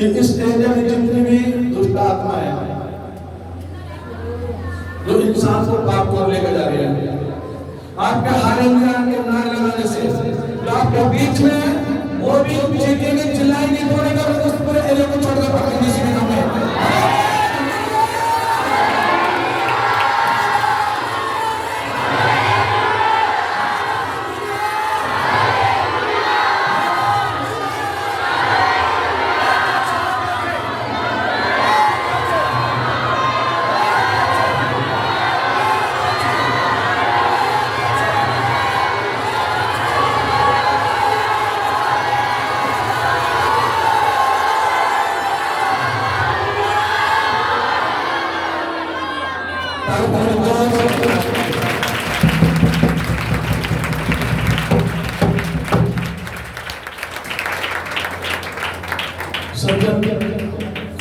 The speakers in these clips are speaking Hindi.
कि इस एरिया में जितनी भी दुष्ट आत्माएं हैं जो इंसान को पाप को लेकर जा रही है, आपके हालेलुया के नारे लगाने से जो आपके बीच में वो भी चीखेंगे, चिल्लाएंगे, दौड़ेंगे और उस पूरे एरिया को छोड़कर भागेंगे इसी में हमें।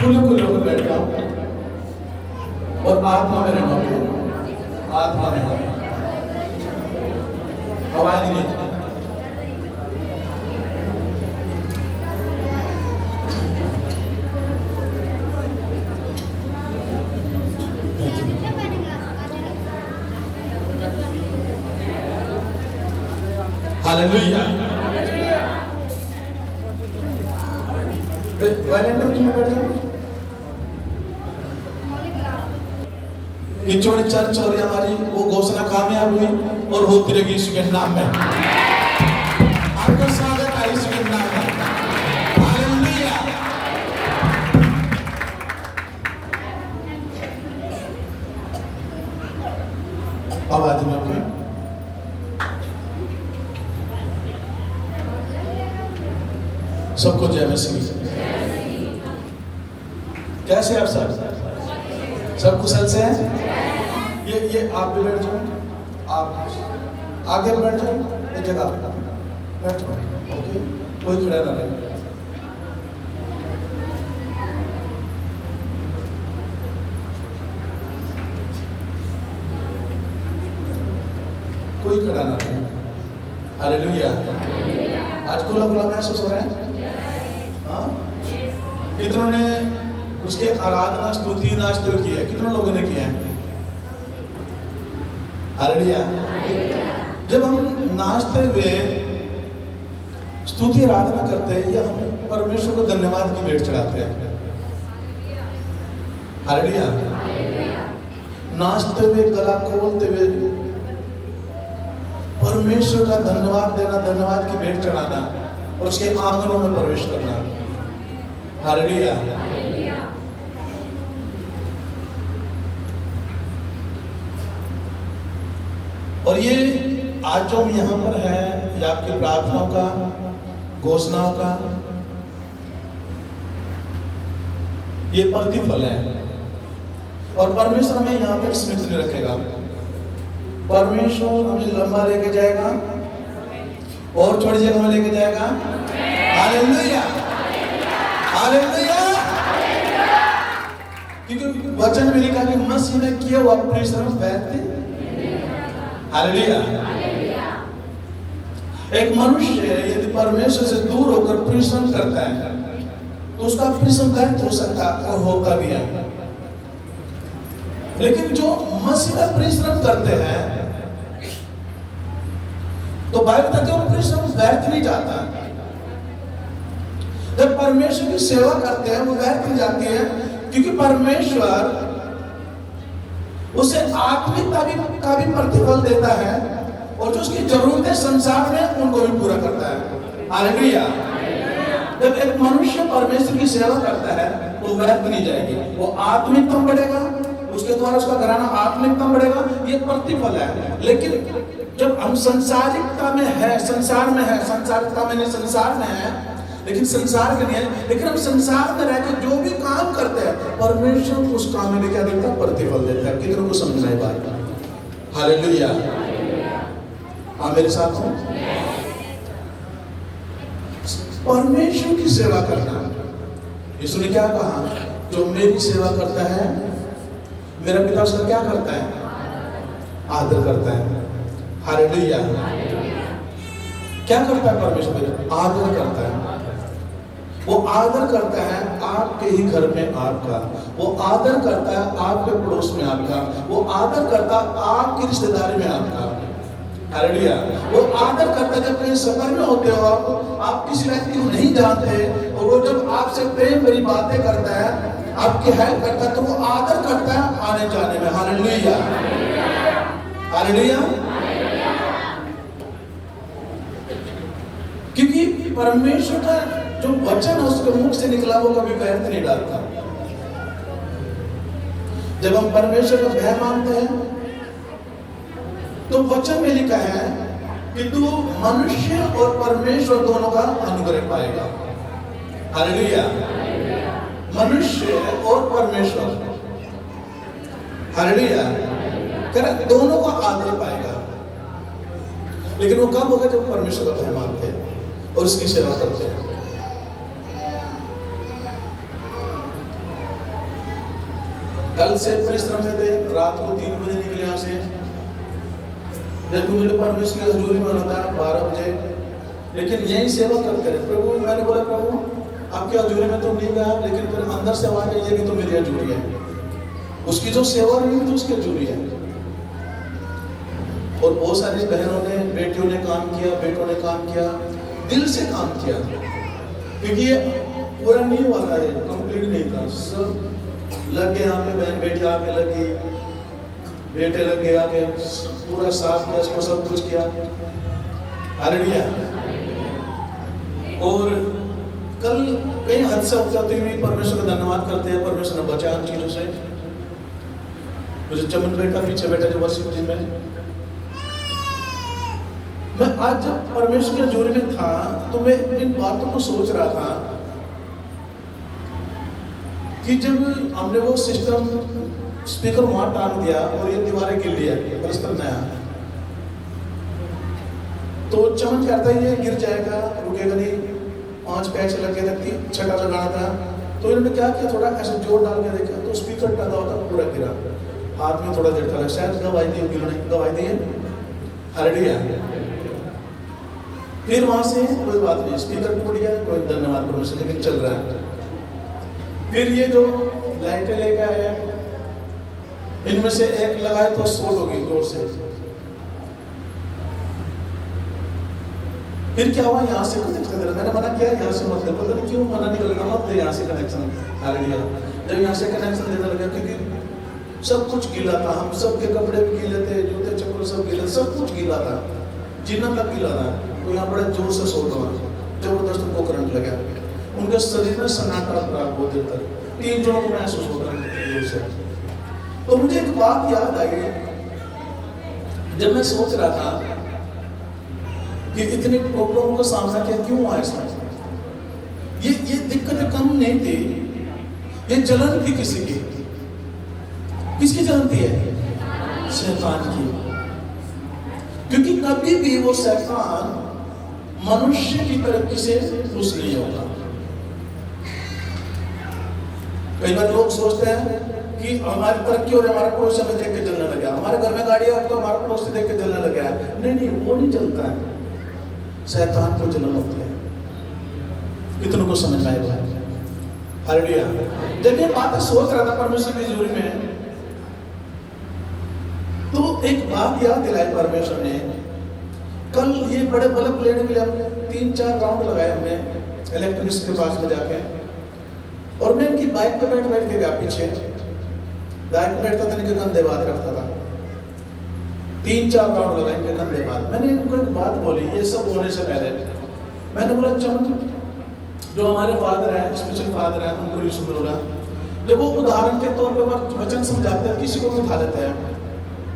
खुले खुले होकर बैठ जाओ और आत्मा में रहो, आत्मा में रहो, आवाज नहीं। हालेलुया। चोरी चर्च और हमारी वो घोषणा कामयाब हुई और होती रहेगी यीशु के नाम में। आपका स्वागत है यीशु के नाम में। हालेलुया। आवाज में अपने सबको जय मसीह। कैसे आप सब कुशल से हैं? ये आप भी बैठ जाओ, आप आगे बैठ जाओ, एक जगह बैठ जाओ, ओके, कोई खड़ा ना रहे। कोई खड़ा ना रहे। हालेलुया। आज खुला खुला महसूस हो रहा है। हाँ, कितनों ने उसके आराधना स्तुति नाश्ते किया है? कितने लोगों ने किया है? हालेलुया। जब हम नाचते हुए स्तुति आराधना करते हैं या हम परमेश्वर को धन्यवाद की भेंट चढ़ाते हैं, हालेलुया, नाचते हुए गला खोलते हुए परमेश्वर का धन्यवाद देना, धन्यवाद की भेंट चढ़ाना और उसके आंगनों में प्रवेश करना, हालेलुया। और ये आज जो हम यहाँ पर है, ये आपकी प्रार्थनाओं का, घोषणाओं का ये प्रतिफल है। और परमेश्वर हमें यहाँ पर स्मृति में रखेगा। परमेश्वर हमें लंबा लेके जाएगा और छोटी जगह में लेके जाएगा। Hallelujah, hallelujah. क्योंकि वचन में लिखा कि मसीह ने किया हुआ परिश्रम व्यर्थ। हालेलुया। एक मनुष्य यदि परमेश्वर से दूर होकर परिश्रम करता है तो उसका परिश्रम व्यर्थ हो सकता है और होता भी है। लेकिन जो मसीह का परिश्रम करते हैं तो बाइबल कहती है वो परिश्रम व्यर्थ नहीं जाता। जब परमेश्वर की सेवा करते हैं वो व्यर्थ नहीं जाती है, क्योंकि परमेश्वर उसे आत्मिकता का भी प्रतिफल देता है और जो उसकी जरूरतें संसार में उनको भी पूरा करता है। हालेलुया। जब एक मनुष्य परमेश्वर की सेवा करता है तो व्यर्थ नहीं जाएगी, वो आत्मिकता बढ़ेगा, उसके द्वारा उसका घराना आत्मिकता बढ़ेगा, ये प्रतिफल है। लेकिन जब हम संसारिकता में है, संसार में है, संसारिकता में नहीं, संसार में है लेकिन संसार के नहीं है, लेकिन हम संसार में रहकर जो भी काम करते हैं परमेश्वर उस काम में क्या देता है? प्रतिफल देता है। कितनों को समझना है बात? हालेलुया। हाँ, मेरे साथ हो। परमेश्वर की सेवा करना, यीशु ने क्या कहा? जो मेरी सेवा करता है मेरा पिता उसका क्या करता है? आदर करता है। हालेलुया। क्या करता है परमेश्वर? आदर करता है। वो आदर करता है आपके ही घर में आपका, वो आदर करता है आपके पड़ोस में आपका, वो आदर करता है आपकी रिश्तेदारी में आपका। हालेलुया। वो आदर करता है जब कहीं सफर में होते हो आप किसी व्यक्ति को नहीं जानते और वो जब आपसे प्रेम भरी बातें करता है, आपकी हेल्प करता है, तो वो आदर करता है आने जाने में। Hallelujah, hallelujah. क्योंकि परमेश्वर का जो वचन है उसके मुख से निकला वो कभी व्यर्थ नहीं डालता। जब हम परमेश्वर का भय मानते हैं तो वचन में लिखा है कि तू मनुष्य और परमेश्वर दोनों का अनुग्रह पाएगा। हालेलुया। मनुष्य और परमेश्वर, हालेलुया, कर दोनों का आदर पाएगा। लेकिन वो कब होगा? जब परमेश्वर का भय मानते हैं और उसकी सेवा करते हैं। कल से परिश्रम में थे, रात को 3 बजे निकले यहाँ से, जब मुझे परमेश्वर की हजूरी में आना था 12 बजे, लेकिन यही सेवा करते रहे। प्रभु, मैंने बोला प्रभु आपकी हजूरी में तो नहीं गया, लेकिन फिर अंदर से आवाज आई ये भी तो मेरी हजूरी है। उसकी जो सेवा रही तो उसकी हजूरी है। और बहुत सारी बहनों ने, बेटियों ने काम किया, बेटों ने काम किया, दिल से काम किया, क्योंकि ये पूरा नहीं हुआ था, कंप्लीट नहीं था। सब लगे यहाँ पे, बहन बेटी आके लगी, बेटे लगे आके, पूरा साफ किया, इसको सब कुछ किया। हालेलुया। और कल कई हद से उपजाती हुई परमेश्वर का धन्यवाद करते हैं। परमेश्वर ने बचाया उन चीजों से। मुझे चमन बेटा पीछे बैठा जो वर्षिप टीम में, मैं आज जब परमेश्वर के हजूरी में था तो मैं इन बातों को सोच रहा था कि जब हमने वो सिस्टम स्पीकर वहां टांग दिया और ये दीवारें गिर लिया पलस्तर नया, तो चमन कहता है ये गिर जाएगा, रुकेगा नहीं, 5 पैच लगे थे, छठा लगाना था। तो इन्होंने क्या किया, थोड़ा ऐसे जोर डाल के देखा तो स्पीकर टंगा होता पूरा गिरा, हाथ में थोड़ा झटका लगा, शायद गवाही दी होगी उन्होंने, गवाही दी है। हालेलुया। फिर वहां से कोई बात नहीं, स्पीकर टूट गया, कोई धन्यवाद परमेश्वर, लेकिन चल रहा है। फिर ये जो लाइटें लेके आए, इनमें से एक लगाए तो शॉर्ट होगी जोर से। फिर क्या हुआ, यहाँ से कनेक्शन दे रहा, मैंने मना किया यहाँ से मत दे, पता नहीं क्यों मना नहीं करना, मत दे यहाँ से कनेक्शन। हालेलुया। जब यहाँ से कनेक्शन देने लगा, क्योंकि सब कुछ गीला था, हम सबके कपड़े भी गीले थे, जूते चप्पल सब गीले, सब कुछ गीला था, जीना तक गीला था। तो यहाँ बड़े जोर से शॉर्ट हुआ, जबरदस्त उनको करंट लगा, उनके शरीर में सन्नाटा रहा बहुत देर तक, 3 जनों को महसूस होता है। तो मुझे एक बात याद आई, जब मैं सोच रहा था कि इतने प्रॉब्लमों का सामना किया क्यों हुआ ऐसा। ये दिक्कतें कम नहीं थी, ये जलन थी किसी की। किसकी जलन थी? है शैतान की। क्योंकि कभी भी वो शैतान मनुष्य की तरक्की से खुश नहीं होगा। कई बार लोग सोचते हैं कि हमारी तरक्की और हमारा पड़ोस हमें देख के जलने लगा, हमारे घर में गाड़ी है तो हमारा पड़ोस देख के जलने लगा है। नहीं, वो नहीं जलता है, शैतान को जलन होती है। कितनों को समझ में आएगा? हालेलुया। जब ये बातें सोच रहा था परमेश्वर की हजूरी में, तो एक बात याद दिलाई परमेश्वर ने। कल ये बड़े बल्ब लेने के लिए हमने 3-4 राउंड लगाए हमने इलेक्ट्रिशियन के पास में जाके, और मैं इनकी बाइक पे बैठ के गया पीछे, बाइक पे बैठता था, इनके कंधे बात रखता था, 3-4 राउंड लगाए इनके कंधे बात। मैंने इनको एक बात बोली, ये सब होने से पहले मैंने बोला, चमन जो हमारे फादर है, स्पिरिचुअल फादर है, उनको यीशु मिलोगा, जब वो उदाहरण के तौर पर वचन समझाते हैं, किसी को भी उठा लेते हैं,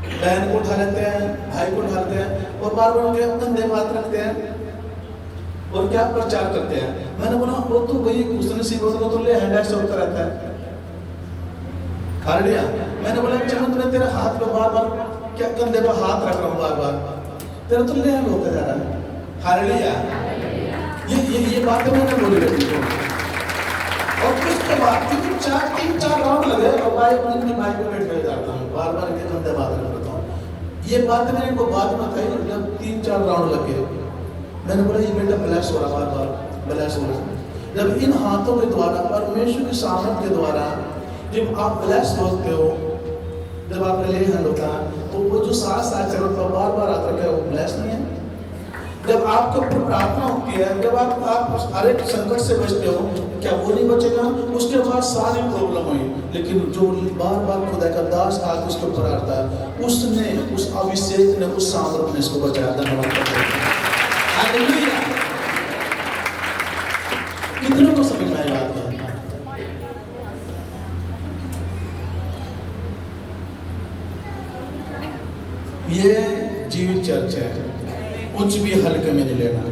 बहन को उठा लेते हैं, भाई को उठा लेते हैं, और बार बार उनके कंधे बात रखते हैं और क्या प्रचार करते हैं। मैंने बोला वो तो वही उसने सीखो तो ले हैंड से होता रहता है। हालेलुया। मैंने बोला चमन मैं तेरे हाथ पे बार बार क्या कंधे पे हाथ रख रहा हूँ, बार बार तेरा तो ले हैंड होता जा रहा है। हालेलुया। ये बातें मैंने बोली बेटी को, और उसके बाद क्योंकि 3-4 राउंड लगे और बाइक पे बैठ कर जाता हूँ, बार बार इनके कंधे बात रखता हूँ। ये बात मैंने इनको बाद में बताई जब 3-4 राउंड लगे। मैंने बोला ये बेटा ब्लैश हो रहा, बार बार ब्लैश हो रहा। जब इन हाथों के द्वारा, परमेश्वर की सामर्थ के द्वारा जब आप ब्लेस होते हो, जब आपका ले हैंड होता है, तो वो जो साथ चलो तो बार बार आता है, क्या वो ब्लेस नहीं है? जब आपके ऊपर प्रार्थना होती है, जब आप हर एक संकट से बचते हो, क्या वो नहीं बचेगा? उसके बाद सारी प्रॉब्लम हुई, लेकिन जो बार बार खुदा का दास आके उसके ऊपर आता है, उसने, उस अभिषेक ने, उस सामर्थ ने इसको बचाया। धन्यवाद करते हैं। हालेलुया। कितनों को समझ में आई बात है? ये जीवित चर्च है, कुछ भी हल्के में नहीं लेना।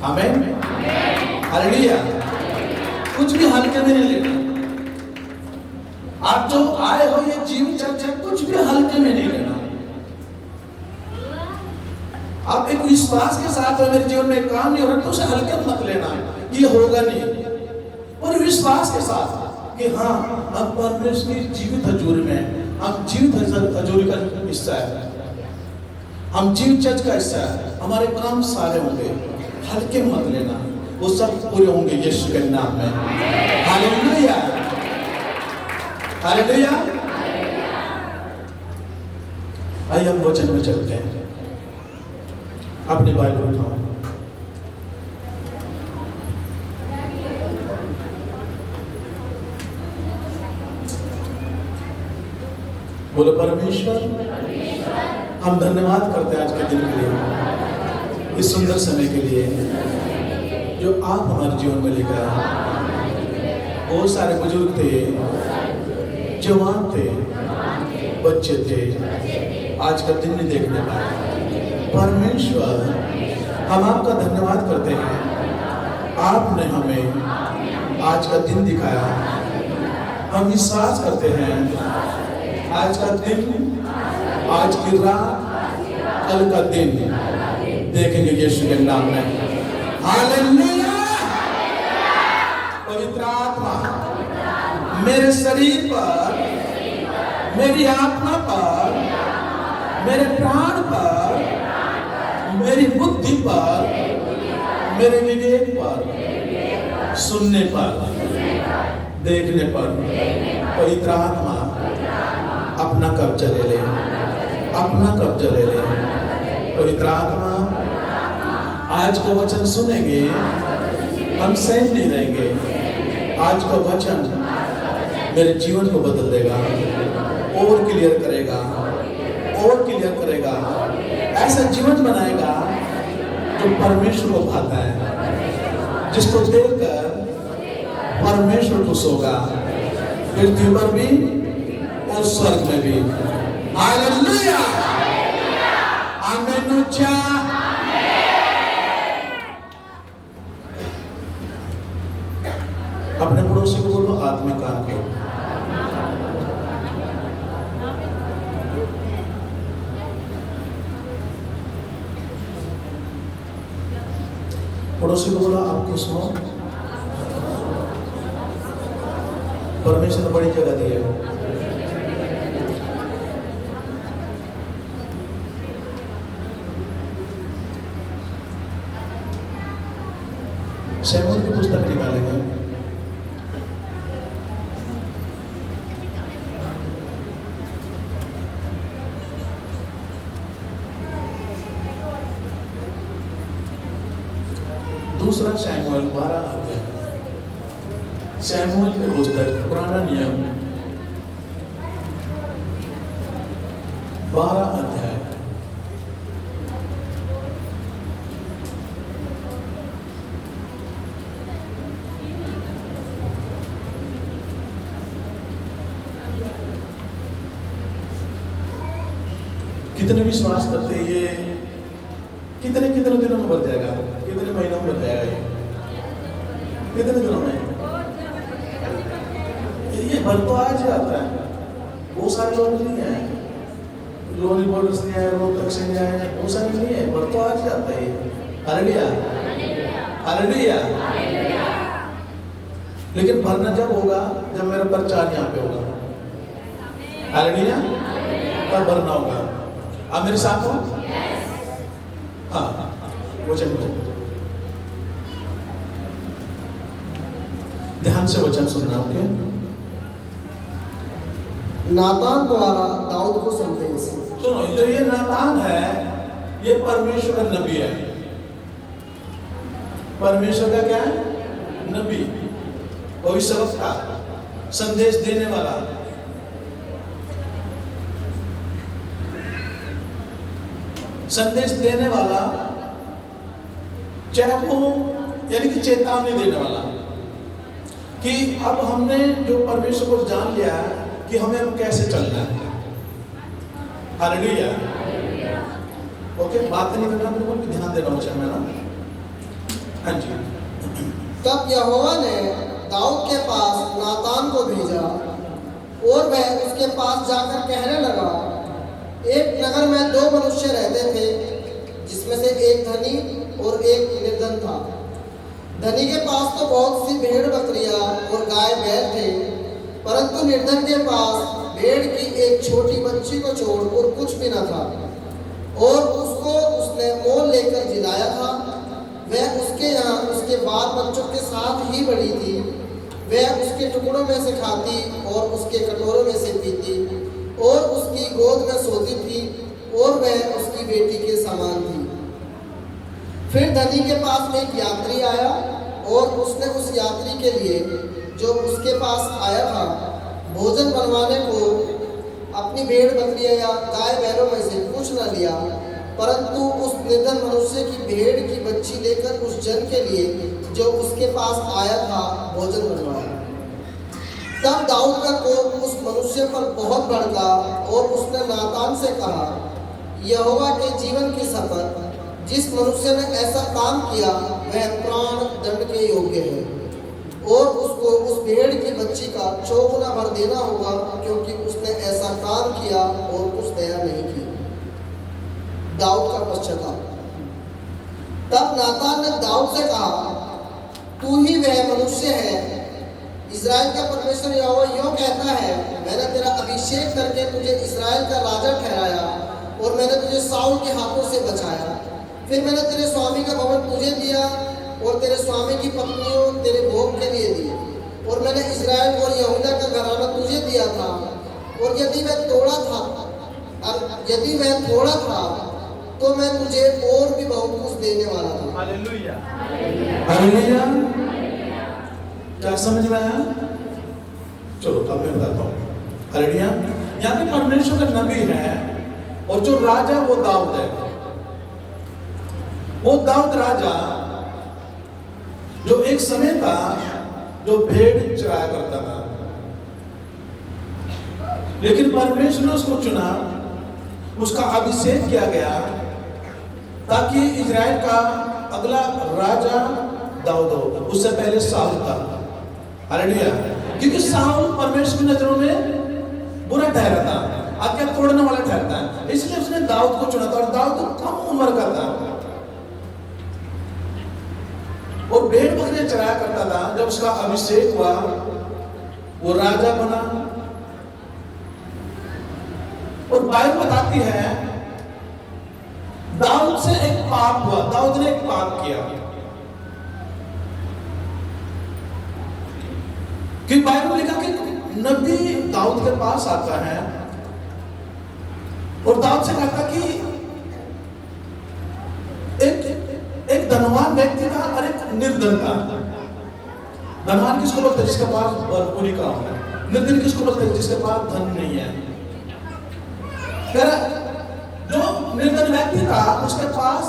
आमीन, हालेलुया। कुछ भी हल्के में नहीं लेना। आप जो आए हो, ये जीवित चर्च है, कुछ भी हल्के में नहीं लेना। आप एक विश्वास के साथ मेरे जीवन में काम नहीं हो रहा तो उसे हल्के में मत लेना, ये होगा नहीं। और विश्वास के साथ कि हाँ, हम परमेश्वर की जीवित हजूरी में, हम जीवित हजूरी का हिस्सा है, हम जीवित चर्च का हिस्सा है, हमारे काम सारे होंगे, हल्के मत लेना, वो सब पूरे होंगे यीशु के नाम में। Hallelujah, hallelujah. आइए हम वचन में चलते हैं। अपनी बाइबल उठाओ। बोलो परमेश्वर, हम धन्यवाद करते हैं आज के दिन के लिए, इस सुंदर समय के लिए जो आप हमारे जीवन में लेकर आए। बहुत सारे बुजुर्ग थे, जवान थे, बच्चे थे, आज का दिन नहीं देखने पाए। परमेश्वर, हम आपका धन्यवाद करते हैं, आपने हमें आज का दिन दिखाया। हम विश्वास करते हैं आज का दिन, आज की रात, कल का दिन देखेंगे यीशु के नाम में। हालेलुया। पवित्र आत्मा मेरे शरीर पर, मेरी आत्मा पर, मेरे प्राण पर, मेरी बुद्धि पर, मेरे विवेक पर, सुनने पर, देखने पर पवित्र आत्मा अपना कब्जा ले ले, अपना कब्जा ले ले। पवित्र आत्मा आज का वचन सुनेंगे, हम सहज नहीं रहेंगे। आज का वचन मेरे जीवन को बदल देगा, और क्लियर करेगा, और क्लियर करेगा। ऐसा जीवन बनाएगा जो परमेश्वर को भाता है, जिसको देखकर परमेश्वर खुश होगा, पृथ्वी पर भी और स्वर्ग में भी। हालेलुया, आमीन। अपने पड़ोसी को बोलो आत्मिक काम करो। पड़ोसी को बोलो आप खुश हो, परमेश्वर ने बड़ी जगह दी है। शमूएल की पुस्तक निकालेंगे। दूसरा शमूएल 12 अध्याय। शमूएल की पुस्तक पुराना नियम 12 अध्याय। कितने विश्वास करते हैं ये कितने दिनों में बढ़ जाएगा, कितने महीनों में बढ़ जाएगा, ये कितने दिनों में? ये बढ़ तो आज आता है। बहुत सारे लोग नहीं है, लोन रिपोर्टर्स नहीं आए, लोन तक से नहीं आए, बहुत सारे नहीं है, बढ़ तो आज आता है। Hallelujah, hallelujah. लेकिन भरना जब होगा जब मेरा प्रचार यहाँ पे होगा। हालेलुया, तब भरना होगा। आप मेरे साथ हो? हाँ, वचन बोलो। ध्यान से वचन सुनना। ओके, नातान द्वारा दाऊद को संदेश। सुनो, जो ये नातान है ये परमेश्वर का नबी है। परमेश्वर का क्या है? नबी, भविष्यवक्ता, संदेश देने वाला। संदेश देने वाला, चाहे वो यानी कि चेतावनी देने वाला कि अब हमने जो परमेश्वर को जान लिया कि हमें अब कैसे चलना है। हालेलुया। ओके, बात नहीं करना, बिल्कुल ध्यान देना वचन में ना। हाँ जी। तब यहोवा ने दाऊद के पास नातान को भेजा और वह उसके पास जाकर कहने लगा, एक नगर में दो मनुष्य रहते थे, जिसमें से एक धनी और एक निर्धन था। धनी के पास तो बहुत सी भेड़ बकरियां और गाय बैल थे, परंतु निर्धन के पास भेड़ की एक छोटी बच्ची को छोड़ और कुछ भी न था, और उसको उसने मोल लेकर जिलाया था। वह उसके यहाँ उसके बाल बच्चों के साथ ही बड़ी थी। वह उसके टुकड़ों में से खाती और उसके कटोरों में से पीती और उसकी गोद में सोती थी, और वह उसकी बेटी के समान थी। फिर धनी के पास में एक यात्री आया, और उसने उस यात्री के लिए जो उसके पास आया था भोजन बनवाने को अपनी भेड़ बकरियां या गाय बैलों में से कुछ न लिया, परंतु उस निर्धन मनुष्य की भेड़ की बच्ची लेकर उस जन के लिए जो उसके पास आया था भोजन बनवाया। तब दाऊद का कोप उस मनुष्य पर बहुत भड़का, और उसने नातान से कहा, यहोवा के जीवन की शपथ, जिस मनुष्य ने ऐसा काम किया वह प्राण दंड के योग्य है, और उसको उस भेड़ की बच्ची का चौगुना भर देना होगा, क्योंकि उसने ऐसा काम किया और कुछ दया नहीं की। दाऊद का पश्चाताप। तब नातान ने दाऊद से कहा, तू ही वह मनुष्य है। इस्राएल का परमेश्वर यहोवा यूं कहता है, मैंने तेरा अभिषेक करके तुझे इस्राएल का राजा ठहराया, और मैंने तुझे साउल के हाथों से बचाया। फिर मैंने तेरे स्वामी का भवन तुझे दिया, और तेरे स्वामी की पत्नियों तेरे भोग के लिए दी, और मैंने इस्राएल और यहूदा का घराना तुझे दिया था। और यदि वह थोड़ा था तो मैं तुझे और भी बहुत कुछ देने वाला था। Hallelujah, hallelujah. क्या समझ में आया? चलो अब मैं बताता हूँ। हालेलुया। यहाँ पे परमेश्वर का नबी है, और जो राजा वो दाऊद है। वो दाऊद राजा जो एक समय था जो भेड़ चराया करता था, लेकिन परमेश्वर ने उसको चुना, उसका अभिषेक किया गया ताकि इजराइल का अगला राजा दाऊद हो। उससे पहले साउल था। हालेलुया। क्योंकि साउल परमेश्वर की नजरों में बुरा ठहरा था, आज्ञा तोड़ने वाला ठहरता है, इसलिए उसने दाऊद को चुना था। और दाऊद कम उम्र का था और भेड़ बकरियां चराया करता था। जब उसका अभिषेक हुआ, वो राजा बना। और बाइबल बताती है दाऊद से एक पाप हुआ, दाऊद ने एक पाप किया। कि बाइबल लिखा कि नबी दाऊद के पास आता है और दाऊद से कहता कि एक धनवान व्यक्ति था और एक निर्धन था। धनवान किसको बोलते हैं? जिसके पास भरपूरी का हो। निर्धन किसको बोलते हैं? जिसके पास धन नहीं है। जो निर्धन व्यक्ति था उसके पास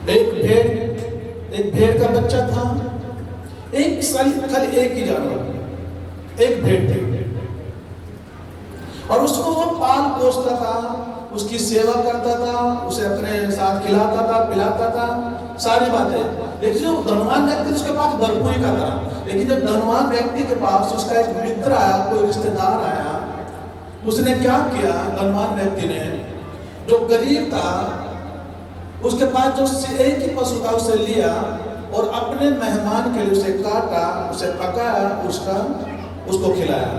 एक भेड़ का बच्चा था, खाली एक ही जानवर, एक भेड़ थी, और उसको वो पाल पोसता था, उसकी सेवा करता था, उसे अपने साथ खिलाता था, पिलाता था, सारी बातें। लेकिन जो धनवान व्यक्ति उसके पास भरपूरी का था। लेकिन जब धनवान व्यक्ति के पास उसका एक मित्र आया, कोई रिश्तेदार आया, उसने क्या किया? धनवान व्यक्ति ने, जो गरीब था, उसके पास जो एक ही पशु था उसे लिया और अपने मेहमान के लिए उसे काटा, उसे पकाया, उसको खिलाया।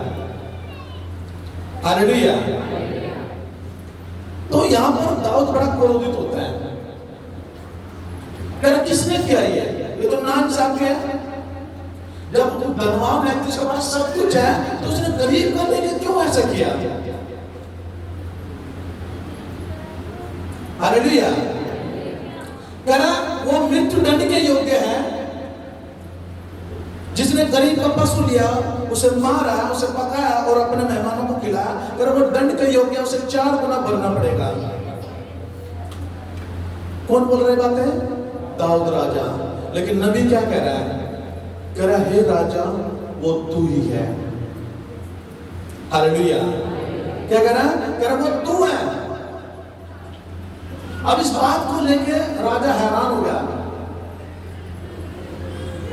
हालेलुया। तो यहां पर दाऊद बड़ा क्रोधित होता है। किसने किया ये? ये तो नाइंसाफी है। जब धनवान व्यक्ति के पास सब कुछ है तो उसने गरीब को लेकर क्यों ऐसा किया? हालेलुया। कह रहा वो मृत्यु दंड के योग्य है जिसने गरीब का पशु लिया, उसे मारा, उसे पकाया और अपने मेहमानों को खिलाया। कह रहा वो दंड के योग्य है, उसे 4 गुना भरना पड़ेगा। कौन बोल रहे बातें? दाऊद राजा। लेकिन नबी क्या कह रहा है? कह रहा हे राजा वो तू ही है। हालेलुया। क्या कह रहा है? कह रहा वो तू है। अब इस बात को लेके राजा हैरान हो गया।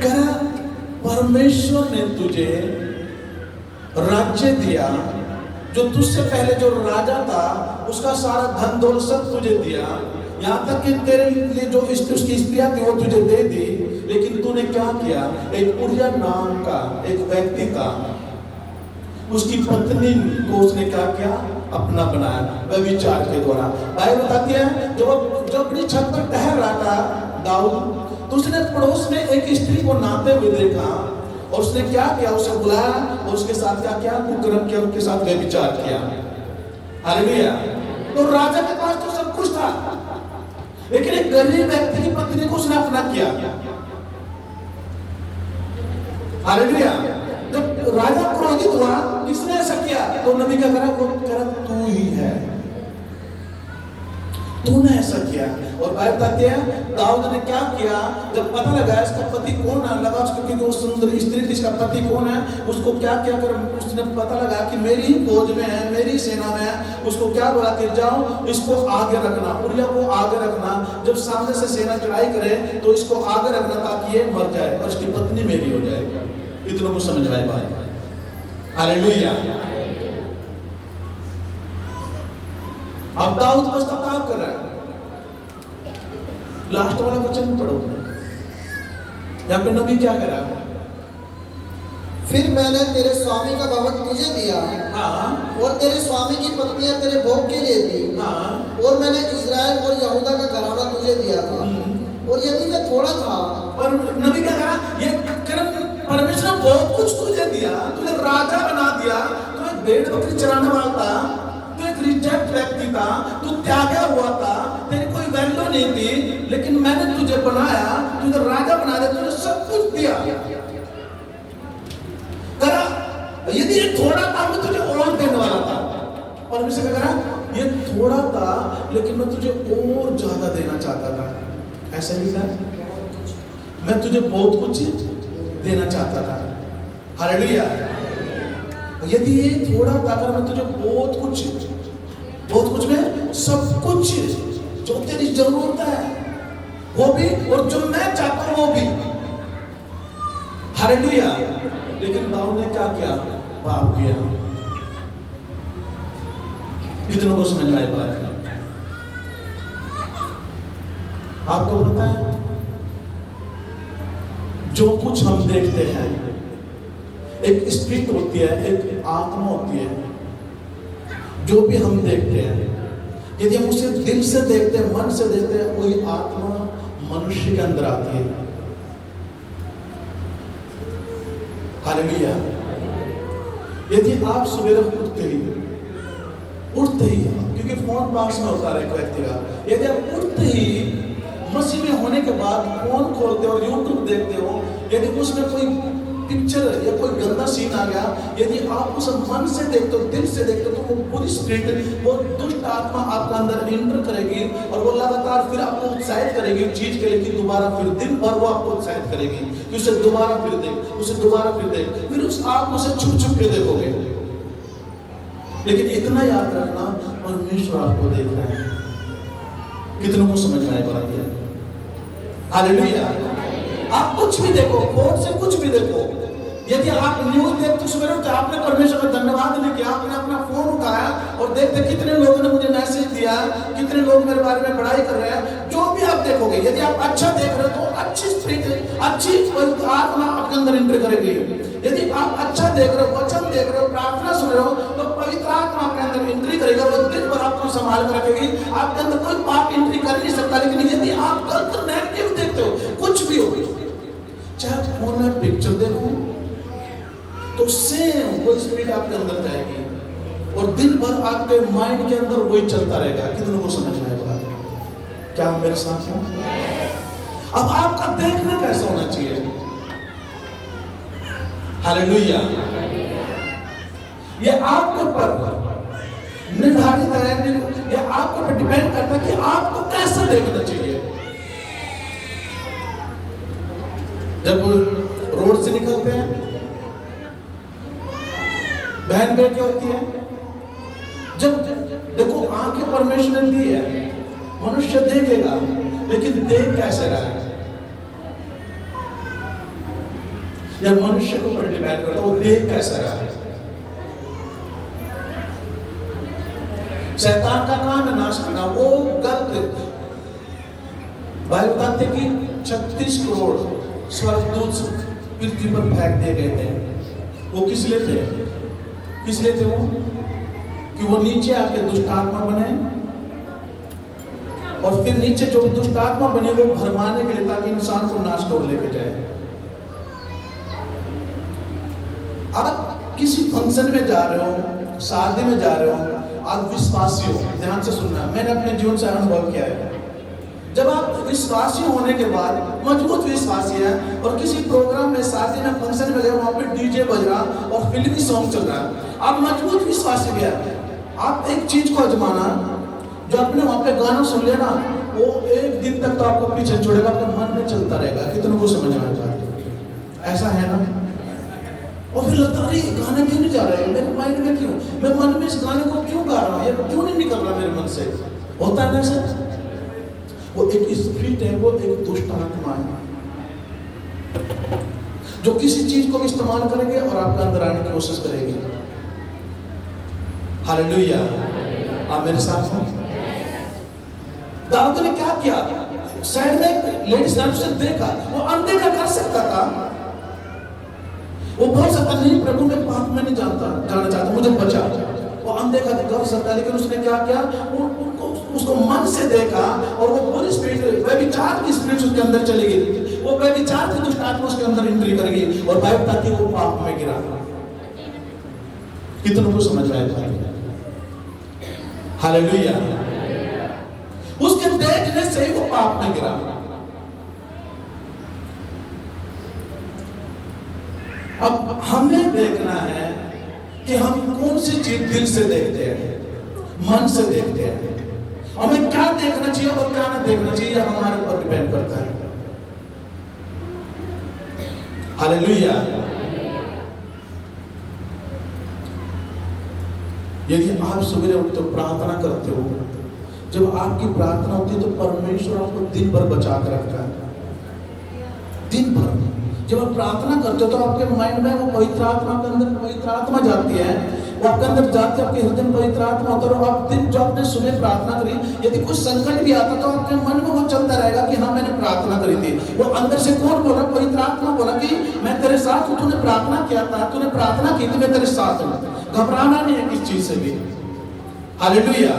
कह रहा परमेश्वर ने तुझे राज्य दिया, जो तुझसे पहले जो राजा था उसका सारा धन दौलत तुझे दिया, यहां तक कि तेरे लिए जो उसकी स्त्रियां थी वो तुझे दे दी। लेकिन तूने क्या किया? एक उरिया नाम का एक व्यक्ति था, उसकी पत्नी को उसने क्या किया? अपना बनाया, व्यभिचार के द्वारा। बाइबल बताती है जब अपनी छत पर टहल रहा था दाऊद, तो उसने पड़ोस में एक स्त्री को नहाते हुए देखा और उसने क्या किया? उसे बुलाया और उसके साथ क्या किया? कुकर्म किया, उनके साथ व्यभिचार किया। हालेलुया। तो राजा के पास तो सब कुछ था, लेकिन एक गरीब व्यक्ति की पत्नी को उसने अपना किया। हालेलुया। जब राजा क्रोधित हुआ, किसने ऐसा किया? तो नबी क्या करा? वो करा तू ही है, तूने ऐसा किया। और बाइबल बताती है दाऊद ने क्या किया? जब पता लगा इसका पति कौन है, लगा उसको क्योंकि वो सुंदर स्त्री थी, इसका पति कौन है, उसको क्या क्या कर उसने पता लगा कि मेरी ही फौज में है, मेरी सेना में है। उसको क्या बोला कि जाओ इसको आगे रखना, उरिया को आगे रखना, जब सामने से सेना चढ़ाई करे तो इसको आगे रखना ताकि ये मर जाए और इसकी पत्नी मेरी हो जाए। इतना कुछ समझ आए बात। हालेलुया। अब दाऊद पश्चाताप कर रहा है। लास्ट वाला वचन पढ़ो, यहाँ पे नबी क्या करा? फिर मैंने तेरे स्वामी का भवन तुझे दिया, हाँ, और तेरे स्वामी की पत्नियां तेरे भोग के लिए दी, हाँ, और मैंने इजराइल और यहूदा का घराना तुझे दिया था। और यदि मैं थोड़ा था, और नबी क्या करा? ये परमेश्वर ने बहुत कुछ तुझे दिया, तुझे राजा बना दिया, तू एक भेड़ बकरी चराने वाला था, तू एक रिजेक्ट व्यक्ति था, तू त्यागा हुआ था, तेरी कोई वैल्यू नहीं थी, लेकिन मैंने तुझे बनाया, तुझे राजा बना दिया, तुझे सब कुछ दिया। करा यदि ये थोड़ा था मैं तुझे और देने वाला था। परमेश्वर क्या करा? ये थोड़ा था लेकिन मैं तुझे और ज्यादा देना चाहता था। ऐसा ही था, मैं तुझे बहुत कुछ देना चाहता था। हालेलुया। यदि ये थोड़ा था अगर मैं तुझे बहुत कुछ में सब कुछ जो तेरी जरूरत है वो भी, और जो मैं चाहता हूं वो भी। हालेलुया। लेकिन दाऊद ने क्या किया? पाप किया। कितनों को समझ में आई बात? आपको पता है जो कुछ हम देखते हैं, एक स्पिरिट होती है, एक आत्मा होती है। जो भी हम देखते हैं, यदि हम उसे दिल से देखते हैं, मन से देखते हैं, वही आत्मा मनुष्य के अंदर आती है। हालेलुया। यदि आप सवेरे उठते ही क्योंकि फोन पास में होता है व्यक्ति का, यदि आप उठते ही मसीह में होने के बाद फोन खोलते हो और यूट्यूब देखते हो, यदि उसमें कोई पिक्चर या कोई गंदा सीन आ गया, यदि आप उसे मन से देखते हो, दिल से देखते हो, तो वो पूरी स्पिरिट, वो दुष्ट आत्मा आपका अंदर एंटर करेगी और वो लगातार फिर आपको उत्साहित करेगी चीज के लिए कि दोबारा फिर दिन भर वो आपको उत्साहित करेगी कि उसे दोबारा फिर देख, उसे दोबारा फिर देख, फिर उस आप उसे छुप के देखोगे। लेकिन इतना याद रखना, परमेश्वर आपको देख रहा है। कितनों को समझ में आएगा? हालेलुया। आप कुछ भी देखो, फोन से कुछ भी देखो, यदि आप न्यूज देखते सवेरे उठे, आपने परमेश्वर का धन्यवाद नहीं किया, आपने अपना फोन उठाया और देखते कितने लोगों ने मुझे मैसेज दिया, कितने लोग मेरे बारे में पढ़ाई कर रहे हैं। जो भी आप देखोगे, यदि आप अच्छा देख रहे हो तो अच्छी स्पिरिट, अच्छी आत्मा आपके अंदर एंटर करेगी। यदि आप अच्छा देख रहे हो, वचन देख रहे हो, प्रार्थना सुन रहे हो, तो पवित्र आत्मा आपके अंदर एंट्री करेगा। वो दिन भर आपको संभाल कर रखेगी, आपके अंदर कोई पाप एंट्री कर नहीं सकता। लेकिन यदि आप गलत नेगेटिव देखते हो, कुछ भी हो, चाहे फोन में पिक्चर देखो तो सेम वो स्पीड आपके अंदर जाएगी और दिन भर आपके माइंड के अंदर वही चलता रहेगा। कितनों को समझ में आएगा? क्या आप मेरे साथ हैं? अब आपका देखना कैसा होना चाहिए? हालेलुया। ये आपके ऊपर निर्धारित है, ये आपके ऊपर डिपेंड करता है कि आपको कैसा देखना चाहिए। जब रोड से निकलते हैं, बहन बेटी होती है, जब देखो आंखें परमेश्वर ने दी है, मनुष्य देखेगा, लेकिन देख कैसे रहा है या मनुष्य को ऊपर डिपेंड करता है, वो देख कैसा रहा है। शैतान का काम है नाश करना, वो गलत। बाइबल बताते कि 36 करोड़ स्वर्गदूत पृथ्वी पर फेंक दिए गए थे। वो किस लिए थे? किस लिए थे वो? कि वो नीचे आके दुष्ट आत्मा बने और फिर नीचे जो दुष्ट आत्मा बने वो भरमाने के लिए, ताकि इंसान को नाश कर लेके जाए। आप किसी फंक्शन में जा रहे हो, शादी में जा रहे हो, आप विश्वासी हो, ध्यान से सुनना, मैंने अपने जीवन से अनुभव किया है। जब आप विश्वासी होने के बाद मजबूत विश्वासी है और किसी प्रोग्राम में, शादी में, फंक्शन में गए, वहां पे डीजे बज रहा और फिल्मी सॉन्ग चल रहा है, आप मजबूत विश्वासी भी है। आप एक चीज को आजमाना, जो आपने वहां पे गाना सुन लिया ना, वो एक दिन तक तो आपको पीछे छोड़ेगा, आपके मन में चलता रहेगा। कितनों को समझ में आता है? ऐसा है ना? और फिर लगता है गाना क्यों नहीं जा रहा है मेरे माइंड में, क्यों मैं मन में इस गाने को क्यों गा रहा हूँ, ये क्यों नहीं निकल रहा मेरे मन से? होता है ना सर? वो एक स्पिरिट है, वो एक दुष्ट आत्मा है जो किसी चीज को भी इस्तेमाल करेंगे और आपके अंदर आने की कोशिश करेगी। हालेलुया। आप मेरे साथ हैं? दाऊद ने क्या किया? साइड में लेडीज ने देखा, वो अनदेखा कर सकता था, वो बोल सकता नहीं प्रभु मैं पाप में नहीं जाना चाहता, मुझे बचा। वो अनदेखा कर सकता, लेकिन उसने क्या किया? उसको मन से देखा और वो पूरी स्पिरिट, व्यभिचार की स्पिरिट उसके अंदर चली गई, वो व्यभिचार की दुष्ट आत्मा उसके अंदर एंट्री कर गई और बाइबल बताती है वो पाप में गिरा। कितनों को समझ में आया? हालेलुया। उसके देखने से ही वो पाप में गिरा। अब हमें देखना है कि हम कौन सी चीज दिल से देखते हैं, मन से देखते हैं। हमें क्या देखना चाहिए और क्या ना देखना चाहिए, हमारे ऊपर डिपेंड करता है। हालेलुया। यदि आप सवेरे उठते हो, प्रार्थना करते हो, जब आपकी प्रार्थना होती है तो परमेश्वर आपको दिन भर बचा कर रखता है। दिन भर जब आप प्रार्थना करते हो तो आपके माइंड में वो पवित्र आत्मा के अंदर पवित्र आत्मा जाती है, वो आपके अंदर जाती है, आपके हृदय में पवित्र आत्मा होता है। और आप दिन जो आपने सुबह प्रार्थना करी, यदि कुछ संकट भी आता तो आपके मन में वो चलता रहेगा कि हाँ मैंने प्रार्थना करी थी। वो अंदर से कौन बोला? पवित्र आत्मा बोला कि मैं तेरे साथ हूँ, तूने प्रार्थना किया था, तूने प्रार्थना की थी, मैं तेरे साथ हूँ। घबराना नहीं है किस चीज से भी। हालेलुया।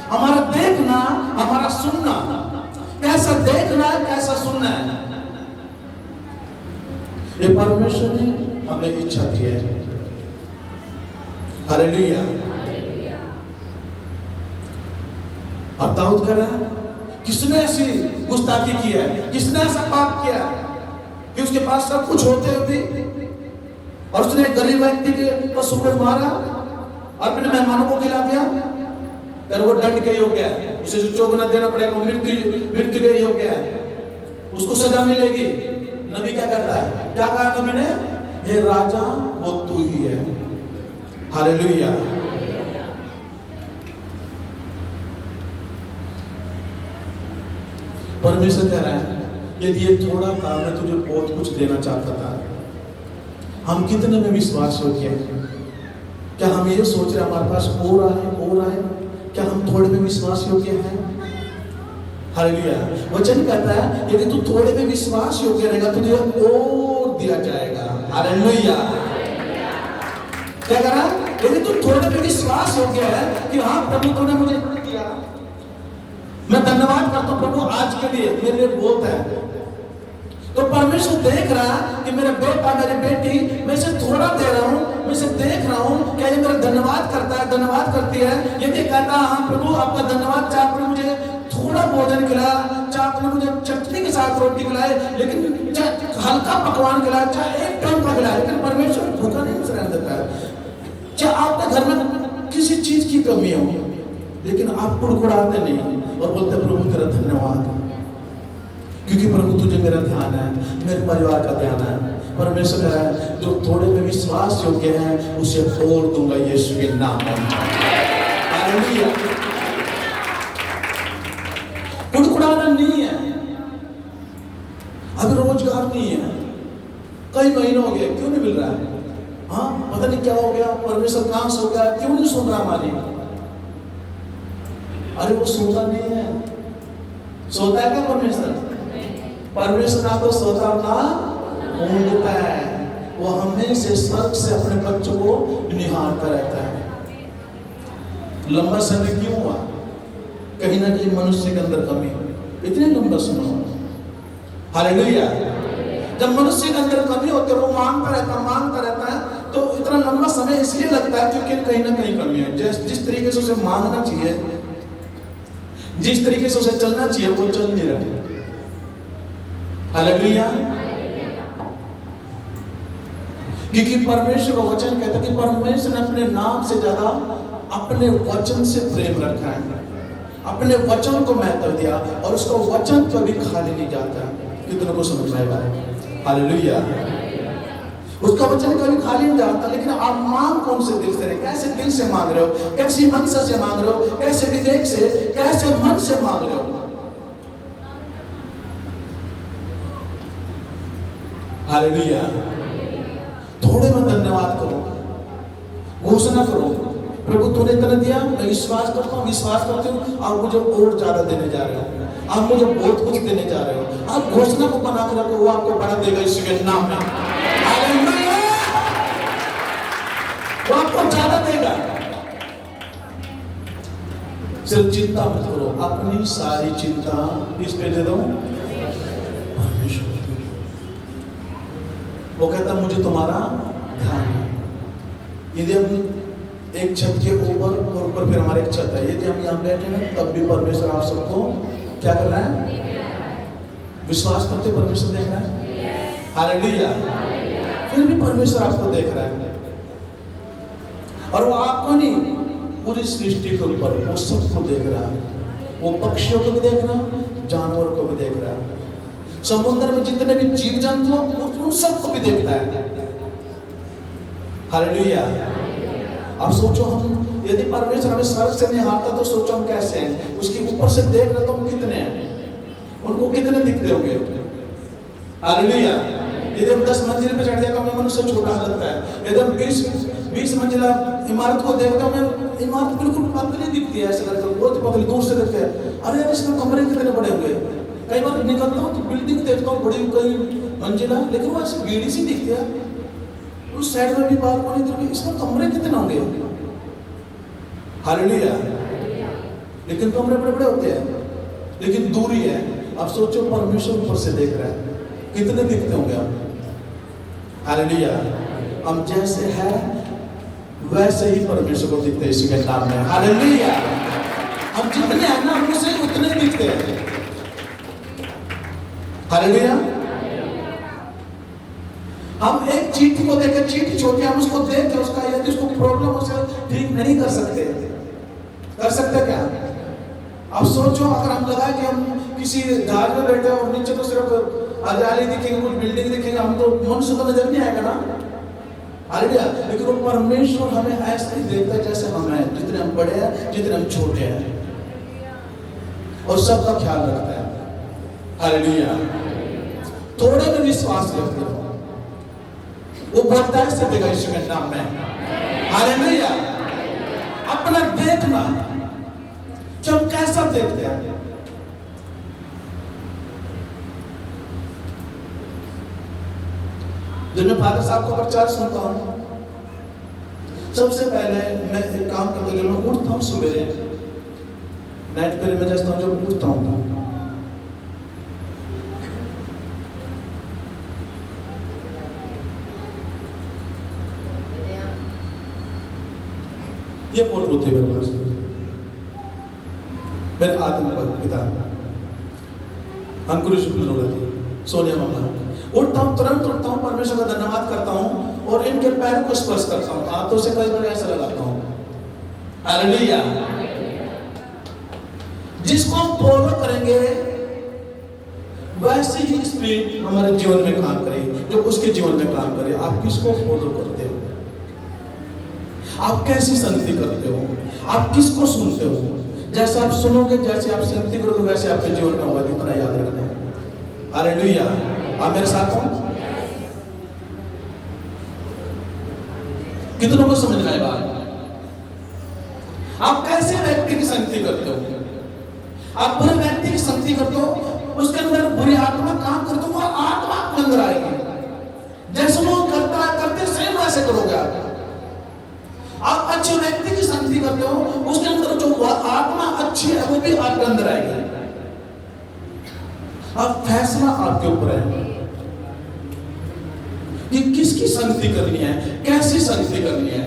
हमारा देखना, हमारा सुनना, कैसा देखना है, कैसा सुनना है, ये परमेश्वर ने हमें इच्छा की है। हालेलुया। और दाऊद कह रहा है, किसने ऐसी गुस्ताखी की है, किसने ऐसा पाप किया कि उसके पास सब कुछ होते हुए भी और उसने एक गरीब व्यक्ति के पशु को मारा, अपने मेहमानों को खिला दिया, फिर वो दंड के योग्य है, उसे जो चोगना देना पड़ेगा, वो मृत्यु के योग्य है, उसको सजा मिलेगी। नबी क्या करता है? क्या कहा नबी ने? हे राजा वो तू ही है। हालेलुया। परमेश्वर कह रहा है, यदि ये थोड़ा था मैं तुझे बहुत कुछ देना चाहता था। हम कितने में विश्वास योग्य हैं? क्या हम ये सोच रहे हमारे पास और आए? क्या हम थोड़े में विश्वास योग्य हैं? हालेलुया। वचन कहता है यदि तू थोड़े में विश्वास योग्य रहेगा तुझे और दिया जाएगा। हालेलुया। क्या करा? यदि तू थोड़े में विश्वास योग्य है कि हाँ प्रभु तूने मुझे दिया, मैं धन्यवाद करता हूँ प्रभु आज के लिए, मेरे लिए बहुत है, तो परमेश्वर देख रहा कि मेरा बेटा मेरी बेटी, मैं इसे थोड़ा दे रहा हूँ, मैं इसे देख रहा हूँ क्या ये मेरा धन्यवाद करता है, धन्यवाद करती है। यदि कहता हाँ प्रभु आपका धन्यवाद, चाहे आपने मुझे थोड़ा भोजन खिलाया, चाहे आपने मुझे चटनी के साथ रोटी खिलाई, लेकिन चाहे हल्का पकवान खिलाया, चाहे एक टाइम का खिलाया, लेकिन परमेश्वर भूखा नहीं रहने देता है। चाहे आपके घर में किसी चीज की कमी हो, लेकिन आप कुड़कुड़ाते नहीं और बोलते प्रभु तेरा धन्यवाद, क्योंकि प्रभु तुझे मेरा ध्यान है, मेरे परिवार का ध्यान है। परमेश्वर कह रहा है जो थोड़े में विश्वास योग्य है उसे और दूंगा यीशु के नाम में। हालेलुया। कुड़कुड़ाना नहीं है। अभी रोजगार नहीं है, कई महीने हो गए, क्यों नहीं मिल रहा है? हाँ पता नहीं क्या हो गया, परमेश्वर कहां सो गया, क्यों नहीं सुन रहा हमारी? अरे वो सोता नहीं है। सोता है क्या परमेश्वर? परमेश्वर ना तो सोता ना ऊँघता है, वो हमेशा स्वर्ग से अपने बच्चों को निहारता रहता है। लंबा समय क्यों हुआ? कहीं ना कहीं मनुष्य के अंदर कमी। इतने लंबा समय हुआ। हालेलुया। जब मनुष्य के अंदर कमी होती है, वो मांगता रहता है, तो इतना लंबा समय इसलिए लगता है क्योंकि कहीं ना कहीं कमी है। जिस तरीके से उसे मांगना चाहिए, जिस तरीके से उसे चलना चाहिए, वो चल नहीं रहा। हालेलुया। क्योंकि परमेश्वर का वचन कहता है कि परमेश्वर ने अपने नाम से ज्यादा अपने वचन से प्रेम रखा है, अपने वचन को महत्व दिया, और उसका वचन कभी खाली नहीं जाता। कितनों को समझ में आएगा? हालेलुया। उसका वचन कभी खाली नहीं जाता। लेकिन आप मांग कौन से दिल से रहे? कैसे दिल से मांग रहे हो? कैसी मनसा से मांग रहे हो? कैसे विवेक से, कैसे मन से मांग रहे हो? हालेलुया। थोड़े में धन्यवाद करो, घोषणा करो प्रभु तूने इतना दिया, मैं विश्वास करता हूँ, विश्वास करती हूँ, आप मुझे और ज्यादा देने जा रहे हो, आप मुझे बहुत कुछ देने जा रहे हो। आप घोषणा को बना कर रखो, वो आपको बढ़ा देगा यीशु के नाम में। हालेलुया। वो आपको ज्यादा देगा। सिर्फ चिंता मत करो, अपनी सारी चिंता किस पे दे दो? परमेश्वर। वो कहता मुझे तुम्हारा ध्यान है। यदि हम एक छत के ऊपर, और ऊपर फिर हमारे एक छत है, यदि हम यहाँ बैठे हैं तब भी परमेश्वर आप सबको क्या कर रहा है? विश्वास करते परमेश्वर देख रहा है। हालेलुया। फिर भी परमेश्वर आपको देख रहा है, और वो आपको नहीं, पूरी सृष्टि के ऊपर वो सबको देख रहा है। वो पक्षियों को भी देख रहा है, जानवरों को भी देख रहा है, समुद्र में जितने भी जीव जंतु उन सबको भी देखता है। हालेलुया। अब सोचो, हम यदि परमेश्वर हमें स्वर्ग से निहारता तो सोचो हम कैसे हैं। उसके ऊपर से देख रहे तो हम कितने हैं, उनको कितने दिखते होंगे। हालेलुया। यदि हम 10 मंजिल पे चढ़ जाए तो हमें मनुष्य छोटा लगता है। यदि हम 20 मंजिला इमारत को देखते हैं, हमें इमारत बिल्कुल पतली दिखती है, ऐसे लगता है बहुत पतली, दूर से देखते हैं अरे यार इसमें कमरे कितने बड़े हुए। कई बार निकलता हूँ तो बिल्डिंग देखता हूँ बड़ी, कई मंजिला, लेकिन वो ऐसे बीड़ी सी दिखती है। उस साइड में भी बालकनी देखी, इसमें कमरे कितने होंगे। हालेलुया। लेकिन कमरे बड़े बड़े होते हैं, लेकिन दूरी है। अब सोचो परमेश्वर ऊपर से देख रहा है, कितने दिखते होंगे आप। हालेलुया। हम जैसे हैं वैसे ही परमेश्वर को दिखते हैं इसी के नाम में। हालेलुया। हम जितने हैं ना हमसे उतने दिखते हैं। हालेलुया। हम एक चीटी को देखें, चीटी छोटी, हम उसको देख के उसका यदि उसको प्रॉब्लम हो से ठीक नहीं कर सकते, कर सकते क्या? अब सोचो अगर हम लगाए कि हम किसी जहाज में बैठे और नीचे तो सिर्फ हरियाली दिखेंगे, कुछ बिल्डिंग दिखेंगे, हम तो मनुष्य तो नजर नहीं आएगा ना। हालेलुया। लेकिन वो परमेश्वर हमें ऐसे ही देखता है जैसे हम हैं, जितने हम बड़े हैं, जितने हम छोटे हैं, और सबका ख्याल रखता है। हालेलुया। थोड़े में विश्वास रखते हो, वो बढ़ता है सत्येगा यीशु के नाम में। हालेलुया। अपना देखना कि हम कैसा देखते हैं। जब मैं फादर साहब का प्रचार सुनता हूं, सबसे पहले मैं एक काम करता हूं, मैं उठता हूं सवेरे, नाइट प्रेयर में जाता हूं, जब उठता हूं ये पोत्र थे मेरे पास, मेरे आत्मा पिता अंकुरिश सोनिया मामा। उठता हूँ, तुरंत उठता हूँ, परमेश्वर का धन्यवाद करता हूँ और इनके पैर को स्पर्श करता हूँ, हाथों से कई बार ऐसा लगाता हूँ। हालेलुया। जिसको हम फॉलो करेंगे वैसे ही स्पिरिट हमारे जीवन में काम करेगी, जो उसके जीवन में काम करे। आप किसको फॉलो करते हो? आप कैसी संगति करते हो? आप किसको सुनते हो? जैसे आप सुनोगे, जैसे आप संगति करोगे, वैसे आपके जीवन में होगा। इतना याद रखना है। हालेलुया। आप मेरे साथ हो? कितनों को समझ में आए बात? आप कैसे व्यक्ति की संगति करते हो? आप बुरे व्यक्ति की संगति करते हो, उसके अंदर बुरी आत्मा काम करते हो, वो आत्मा आपके अंदर आएगी। जैसे वो करता है, करते सेम वैसे करोगे आप। आप अच्छे व्यक्ति की संगति करते हो, उसके अंदर जो आत्मा अच्छी है वो भी आपके अंदर आएगी। अब फैसला आपके ऊपर है कि किसकी संगति करनी है, कैसी संगति करनी है,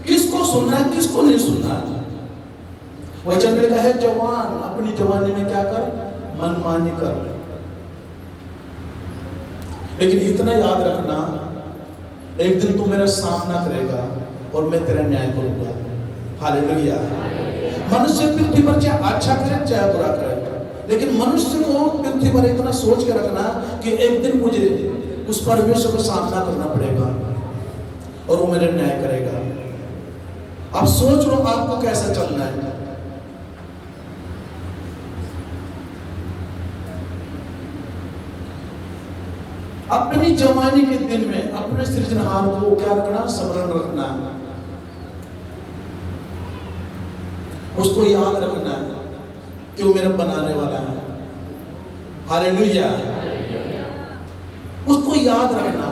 किसको सुनना है, किसको नहीं सुनना है। वचन में लिखा है, जवान अपनी जवानी में क्या कर, मनमानी कर। लेकिन इतना याद रखना, एक दिन तू मेरा सामना करेगा और मैं तेरा न्याय करूंगा। हालेलुया। मनुष्य पृथ्वी पर चाहे अच्छा करे चाहे बुरा करे, लेकिन मनुष्य को पृथ्वी पर इतना सोच के रखना कि एक दिन मुझे उस परमेश्वर का सामना करना पड़ेगा और वो मेरे न्याय करेगा। आप सोच लो आपको कैसा चलना है। अपनी जवानी के दिन में अपने सृजनहार को क्या रखना, स्मरण रखना, उसको याद रखना कि वो मेरा बनाने वाला है। हालेलुया। उसको याद रखना।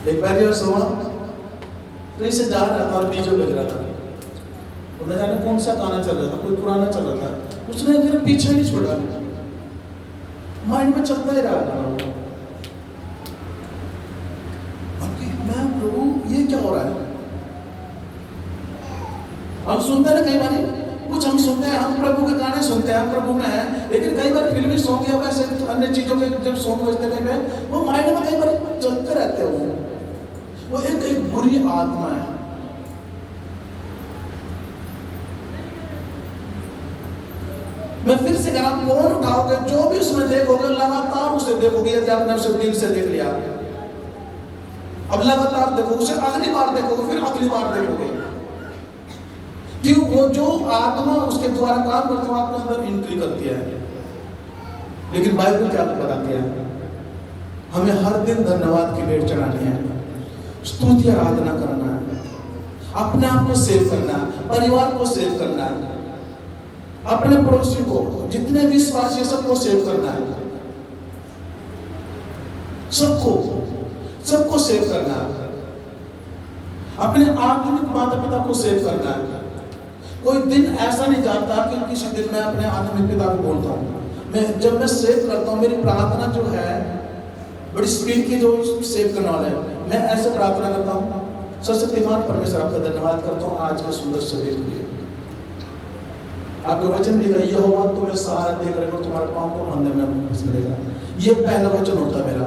एक बार यह सुना, कहीं से जा रहा था और डीजे बज रहा था, और न जाने कौन सा गाना चल रहा था, कोई पुराना चल रहा था। उसने मेरे पीछे नहीं छोड़ा, माइंड में चलता ही रहा। मैं प्रभु ये क्या हो रहा है? हम सुनते हैं कई बार, कुछ हम सुनते हैं, हम प्रभु के गाने सुनते हैं, हम प्रभु में हैं, लेकिन कई बार फिल्मी सॉन्ग या वैसे अन्य चीजों के जब सॉन्ग बजते हैं वो माइंड में कई बार चलते रहते हैं। वो एक बुरी आत्मा है। मैं फिर से कह रहा हूं, फोन उठाओगे, जो भी उसमें देखोगे लगातार उसे देखोगे। यदि आपने उसे दिल से देख लिया, अब लगातार देखो, उसे अगली बार देखोगे, फिर अगली बार देखोगे। क्यों? वो जो आत्मा उसके द्वारा काम करती है आपके अंदर एंट्री करती है। लेकिन बाइबल क्या बताती है? हमें हर दिन धन्यवाद की भेंट चढ़ानी है, स्तुति आराधना करना है, अपने आप को सेव करना, परिवार को सेव करना, अपने पड़ोसी को, जितने विश्वासी सबको सेव करना है, सबको सेव करना है, अपने आत्मिक माता पिता को सेव करना है। कोई दिन ऐसा नहीं जाता कि किसी दिन मैं अपने आत्मिक पिता को बोलता हूँ। जब मैं सेव करता हूँ, मेरी प्रार्थना जो है बड़ी स्पीड की, जो सेव करने वाला है, मैं ऐसे प्रार्थना करता हूँ, सर्वशक्तिमान परमेश्वर आपका धन्यवाद करता हूँ आज के सुंदर शरीर के लिए। आपके वचन दिख रही यहोवा तुम्हें सहारा देकर रखो, तुम्हारे पांव को फंदे में फंस मिलेगा। ये पहला वचन होता है मेरा,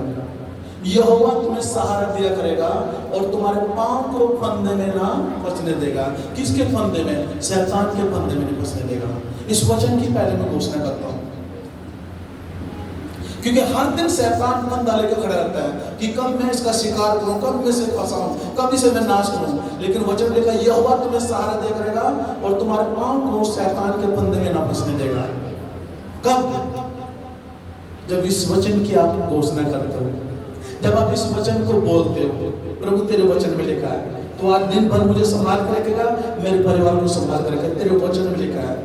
यहोवा तुम्हें सहारा दिया करेगा और तुम्हारे पांव को फंदे में ना फंसने देगा। किसके फंदे में? शैतान के फंदे में नहीं फंसने देगा। इस वचन की पहले मैं घोषणा करता हूं, क्योंकि हर दिन शैतान फंदा लेकर खड़ा रहता है कि कब मैं इसका शिकार करूं, कब मैं इसे फंसाऊं, कब इसे मैं नाश करूं। लेकिन वचन लिखा, यहोवा तुम्हें सहारा दिया करेगा और तुम्हारे पांव को शैतान के फंदे में ना फंसने देगा। कब? जब इस वचन की आप घोषणा करते हो, जब आप इस वचन को बोलते हो, प्रभु तेरे वचन में लिखा है, तो आज दिन भर मुझे संभाल कर रखेगा, मेरे परिवार को संभाल कर रखेगा, तेरे वचन में लिखा है।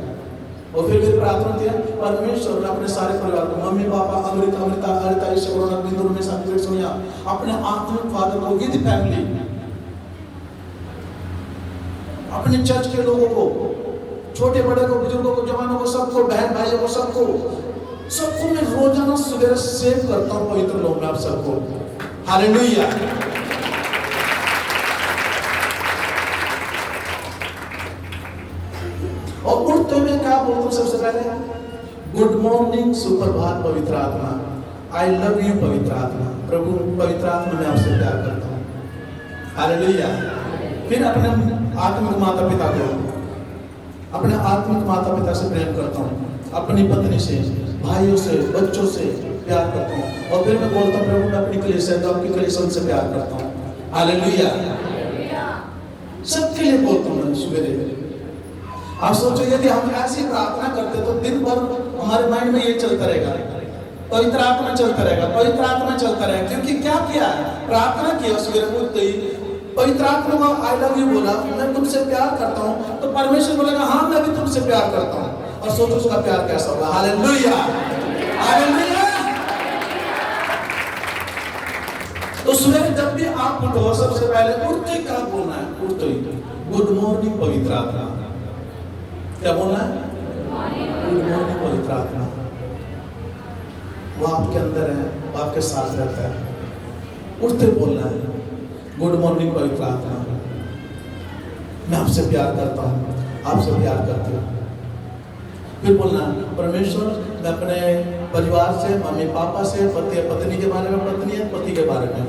और फिर मेरी प्रार्थना होती है, परमेश्वर ने अपने सारे परिवार को, मम्मी पापा, अमृता, ईश्वर, बिंदु में साथ सोनिया, अपने आत्मिक फादर को, विद फैमिली, अपने चर्च के लोगों को, छोटे बड़े को, बुजुर्गों को, जवानों को, सबको, बहन भाइयों को, सबको सबको मैं रोजाना सवेरे सेव करता हूँ पवित्र लोग में आप सबको। हालेलुया। और उठते हुए क्या बोलता हूँ सबसे पहले? गुड मॉर्निंग सुप्रभात पवित्र आत्मा, आई लव यू पवित्र आत्मा। प्रभु पवित्र आत्मा मैं आपसे प्यार करता हूँ। हालेलुया। फिर अपने आत्मिक माता पिता को, अपने आत्मिक माता पिता से प्रेम करता हूँ, अपनी पत्नी से, भाइयों से, बच्चों से प्यार करता हूँ। और फिर मैं बोलता हूँ प्रभु मैं अपनी कलीसिया तो आपकी कलीसिया से प्यार करता हूँ। हालेलुया। सबके लिए बोलता हूँ मैं सवेरे। आप सोचो यदि हम ऐसी प्रार्थना करते तो दिन भर हमारे माइंड में ये चलता रहेगा, पवित्र आत्मा चलता रहेगा, पवित्र आत्मा चलता रहेगा। क्योंकि क्या किया है? प्रार्थना किया सवेरे उठते ही, पवित्र आत्मा को आई लव यू बोला, मैं तुमसे प्यार करता हूँ, तो परमेश्वर बोलेगा हाँ मैं भी तुमसे प्यार करता हूँ। और सोचो उसका प्यार कैसा होगा। हालेलुया। हालेलुया। तो सवेरे जब भी आप उठो सबसे पहले उठते क्या बोलना है? उठते ही गुड मॉर्निंग पवित्र आत्मा। क्या बोलना है? गुड मॉर्निंग पवित्र आत्मा। वो आपके अंदर है, वो आपके साथ रहता है। उठते बोलना है गुड मॉर्निंग पवित्र आत्मा, मैं आपसे प्यार करता हूँ, आपसे प्यार करती हूँ। फिर बोलना परमेश्वर मैं अपने परिवार से, मम्मी पापा से, पति पत्नी के बारे में, पत्नी है पति के बारे में,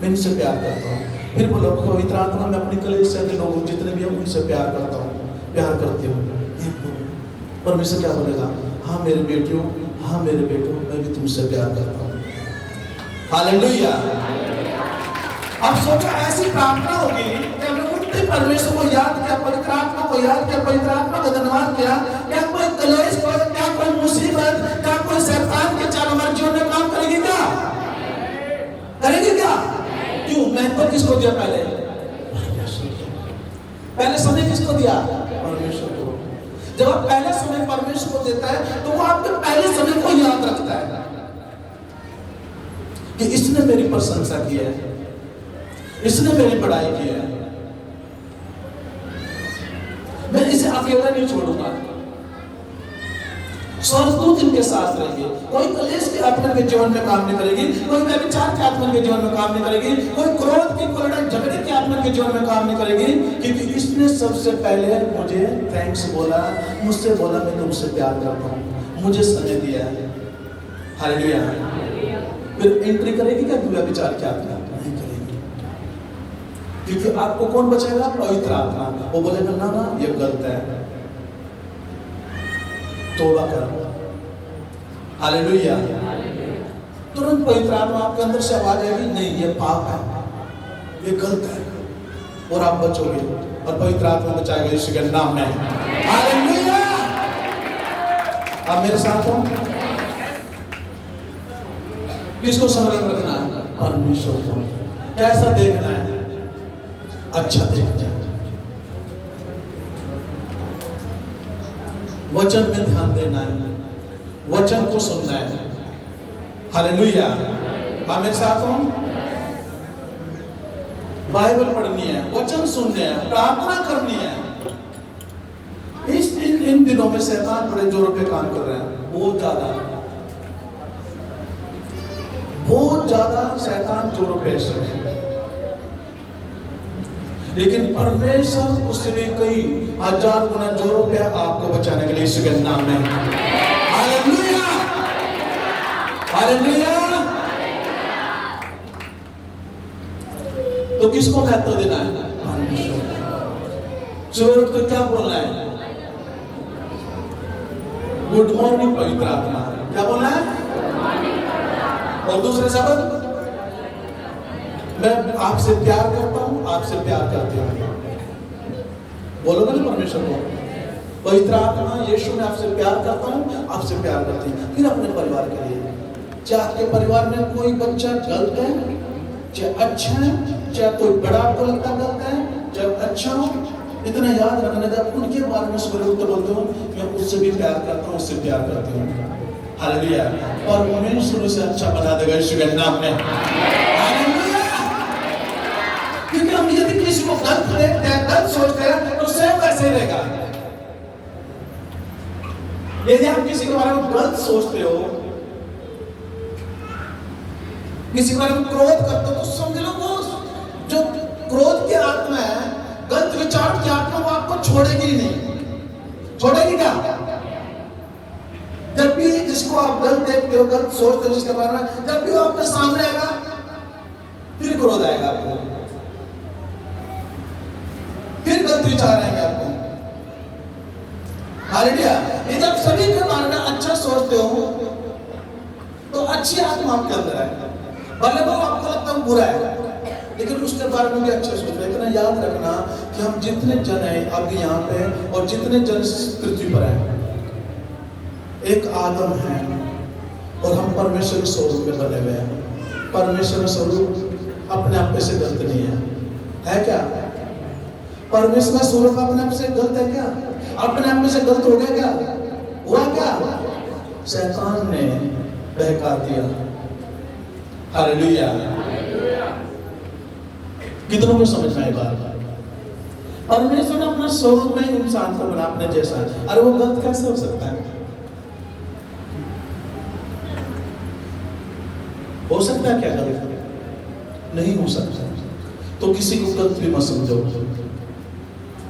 मैं इनसे प्यार करता हूँ। फिर बोलो पवित्र आत्मा मैं अपनी कलीसिया के लोग जितने भी हैं उनसे प्यार करता हूँ, प्यार करती हूँ। परमेश्वर क्या बोलेगा? हाँ मेरे बेटियों, हाँ मेरे बेटों, मैं भी तुमसे प्यार करता हूँ। हालेलुया। अब सोचो ऐसी प्रार्थना होगी कि हमने उठते परमेश्वर को याद किया, पवित्र आत्मा को याद किया, पवित्र आत्मा का धन्यवाद किया। क्या कोई कलेश, क्या कोई मुसीबत, क्या कोई शैतान के चाल हमारे जीवन में काम करेगी? क्या करेगी? क्या? क्यों? मैं तो किसको दिया पहले? पहले समय किसको दिया? परमेश्वर को। जब आप पहले समय परमेश्वर को देता है तो वो आपके पहले समय को याद रखता है कि इसने मेरी प्रशंसा की है, इसने मेरी बड़ाई की है, मैं इसे अकेला नहीं छोड़ूंगा। स्वर्गदूत इनके साथ रहेंगे। कोई कलेश के आत्मा के जीवन में काम नहीं करेगी, कोई व्यभिचार के आत्मा के जीवन में काम नहीं करेगी, कोई क्रोध की, कोई लड़ाई झगड़े के आत्मा के जीवन में काम नहीं करेगी। क्योंकि इसने सबसे पहले मुझे थैंक्स बोला, मुझसे बोला मैं तुमसे प्यार करता हूँ, मुझे समय दिया है। हालेलुया। फिर एंट्री करेगी क्या व्यभिचार की आत्मा? नहीं करेगी। क्योंकि आपको कौन बचाएगा? पवित्र आत्मा। वो बोलेगा ना ना ये गलत है, तौबा कर। हालेलुया। तुरंत पवित्र आत्मा आपके अंदर से आवाज आएगी नहीं ये पाप है, ये गलत है, और आप बचोगे और पवित्र आत्मा बचाएगा यीशु के नाम में। हालेलुया। आप मेरे साथ हो? किसको संग्रह रखना है? परमेश्वर को। कैसा देखना है? अच्छा देखना है। वचन में ध्यान देना है, वचन को सुनना है। हालेलुया। आप मेरे साथ हो? बाइबल पढ़नी है, वचन सुनने हैं, प्रार्थना करनी है। इन दिनों में शैतान बड़े जोरों पे काम कर रहे हैं, बहुत ज्यादा शैतान जोरों पे है। लेकिन परमेश्वर उससे भी कई हजार गुना जोरों पे आपको बचाने के लिए यीशु के नाम में। हालेलुया। हालेलुया। तो किसको महत्व देना है? सुबह उठ कर क्या बोलना है? गुड मॉर्निंग पवित्र आत्मा। क्या बोलना है? और दूसरे शब्द मैं आपसे प्यार करता हूं, आपसे प्यार करती हूं। बोलोगे ना परमेश्वर को? पवित्र आत्मा यीशु मैं आपसे प्यार करता हूं, आपसे प्यार करती हूं। फिर अपने परिवार के लिए, चाहे आपके परिवार में कोई बच्चा गलत है, चाहे अच्छा है, चाहे कोई बड़ा आपको लगता गलत है, चाहे अच्छा हो, इतना याद रखना जब उनके बारे में सुबह उठकर बोलते हो मैं उससे भी प्यार करता हूं, उससे प्यार करती हूं। हालेलुया। और परमेश्वर उसे अच्छा बना देगा यीशु के नाम में। हालेलुया। क्योंकि हम यदि किसी को गलत देखते हैं, गलत सोचते हैं तो सेम वैसे ही रहेगा। यदि आप किसी के बारे में गलत सोचते हो, किसी के बारे में क्रोध करते हो, तो समझ लो वो जो क्रोध की आत्मा है, गलत विचार की आत्मा, वो आपको छोड़ेगी ही नहीं। छोड़ेगी क्या? जब भी जिसको आप गलत देखते हो, गलत सोचते हो जिसके बारे में, जब भी वो आपके सामने आएगा फिर क्रोध आएगा आपको, फिर गलत विचार आएंगे आपको। हालेलुया। ये जब सभी के बारे में अच्छा सोचते हो तो अच्छी आत्मा आपके अंदर है, भले वो आपको लगता है बुरा है, लेकिन उसके बारे में भी अच्छे सोचना। इतना याद रखना कि हम जितने जन हैं अब यहाँ पे और जितने जन पृथ्वी पर हैं, एक आदम है और हम परमेश्वर के स्वरूप में बने हुए हैं। परमेश्वर का स्वरूप अपने आप पे से गलत नहीं है क्या? परमेश्वर का स्वरूप अपने आप से गलत है क्या? अपने आप में से गलत हो गया क्या? हुआ क्या? शैतान ने बहका दिया। हालेलुया। कितनों को समझ में आई बात? परमेश्वर ने अपना स्वरूप में इंसान को बना अपने जैसा। अरे वो गलत कैसे हो सकता है? हो सकता है क्या गलत? नहीं हो सकता। तो किसी को गलत भी मत समझो।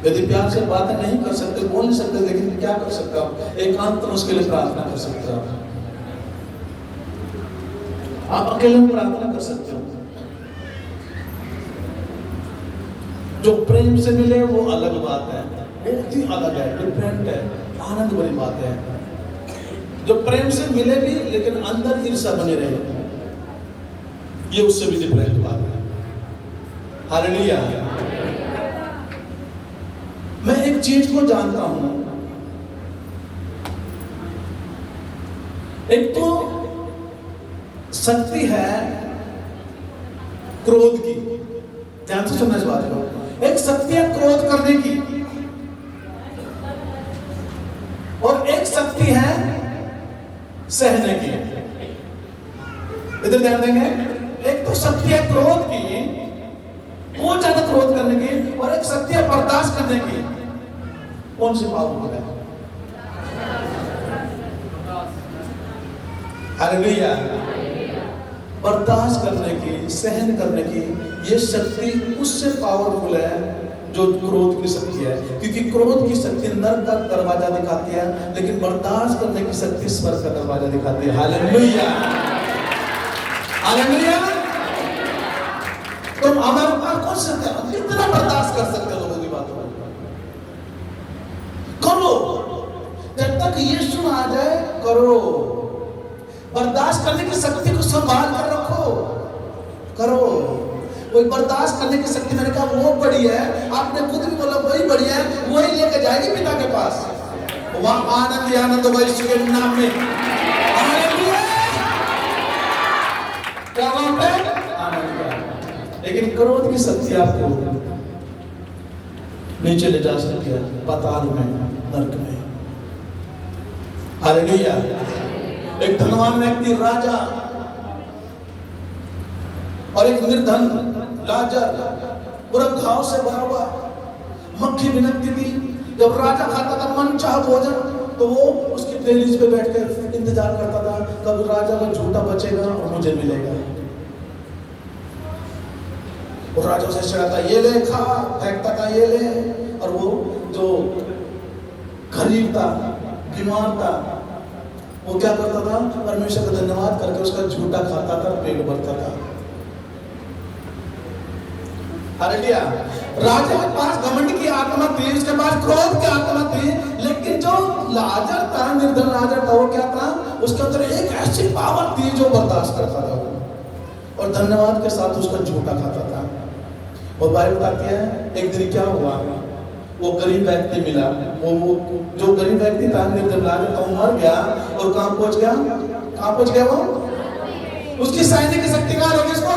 यदि प्यार से बातें नहीं कर सकते, बोल नहीं सकते, लेकिन क्या कर सकते हो? एकांत में उसके लिए प्रार्थना कर सकते हो। आप अकेले में प्रार्थना कर सकते हो। जो प्रेम से मिले वो अलग बात है, बहुत ही अलग है, डिफरेंट है, आनंद भरी बात है। जो प्रेम से मिले भी लेकिन अंदर ईर्ष्या बने रहे, ये उससे भी डिफरेंट बात है। हालेलुया। मैं एक चीज को जानता हूं, एक तो शक्ति है क्रोध की, ध्यान से सुनना इस बात को। एक शक्ति है क्रोध करने की और एक शक्ति है सहने की। इधर ध्यान देंगे। एक तो शक्ति है क्रोध की, बहुत ज्यादा क्रोध करने की, और एक शक्ति है बर्दाश्त करने की। कौन सी पावरफुल है? हालेलुया। बर्दाश्त करने की, सहन करने की, ये शक्ति उससे पावरफुल है जो क्रोध की शक्ति है। क्योंकि क्रोध की शक्ति नरक का दरवाजा दिखाती है, लेकिन बर्दाश्त करने की शक्ति स्वर्ग का दरवाजा दिखाती है। हालेलुया। हालेलुया। तुम हमारे पास कौन सकते हो? कितना बर्दाश्त कर सकते हो लोगों की बातों को? करो, जब तक यीशु आ जाए करो। बर्दाश्त करने की शक्ति को संभाल कर रखो, करो। कोई बर्दाश्त करने की शक्ति, मैंने कहा वो बड़ी है, आपने खुद भी बोला वही बड़ी है, वही लेके जाएगी पिता के पास। वहां आनंद ही आनंद होगा यीशु के नाम में। हालेलुया। क्या बात है? आनंद। लेकिन क्रोध की शक्ति आपको नीचे ले जा सकती है, पाताल में, नरक में। हालेलुया। एक धनवान व्यक्ति राजा और एक निर्धन लाजर, पूरा घाव से भरा हुआ, मक्खी भिनकती थी। जब राजा खाता था मनचाह भोजन, तो वो उसकी दहलीज पे बैठकर इंतजार करता था कब राजा का झूठा बचेगा और मुझे मिलेगा। और राजा से चिढ़ाता, ये ले खा, फेंकता था ये ले। और वो जो गरीब था, बीमार था, वो क्या करता था? परमेश्वर का धन्यवाद करके उसका झूठा खाता था, पेट भरता था। हालेलुया। राजा के पास घमंड की आत्मा थी, उसके पास क्रोध की आत्मा थी, लेकिन जो लाजर था, निर्धन लाजर था, वो क्या था? उसके अंदर एक ऐसी पावर थी जो बर्दाश्त करता था और धन्यवाद के साथ उसका झूठा खाता था। और बाइबल बताती है एक दिन क्या हुआ, वो गरीब व्यक्ति मिला, वो जो गरीब व्यक्ति था, निर्धन लाजर था, वो मर गया। और कहां पहुंच गया? कहां पहुंच गया वो? उसकी सैनिक की शक्ति कहां होगी? इसको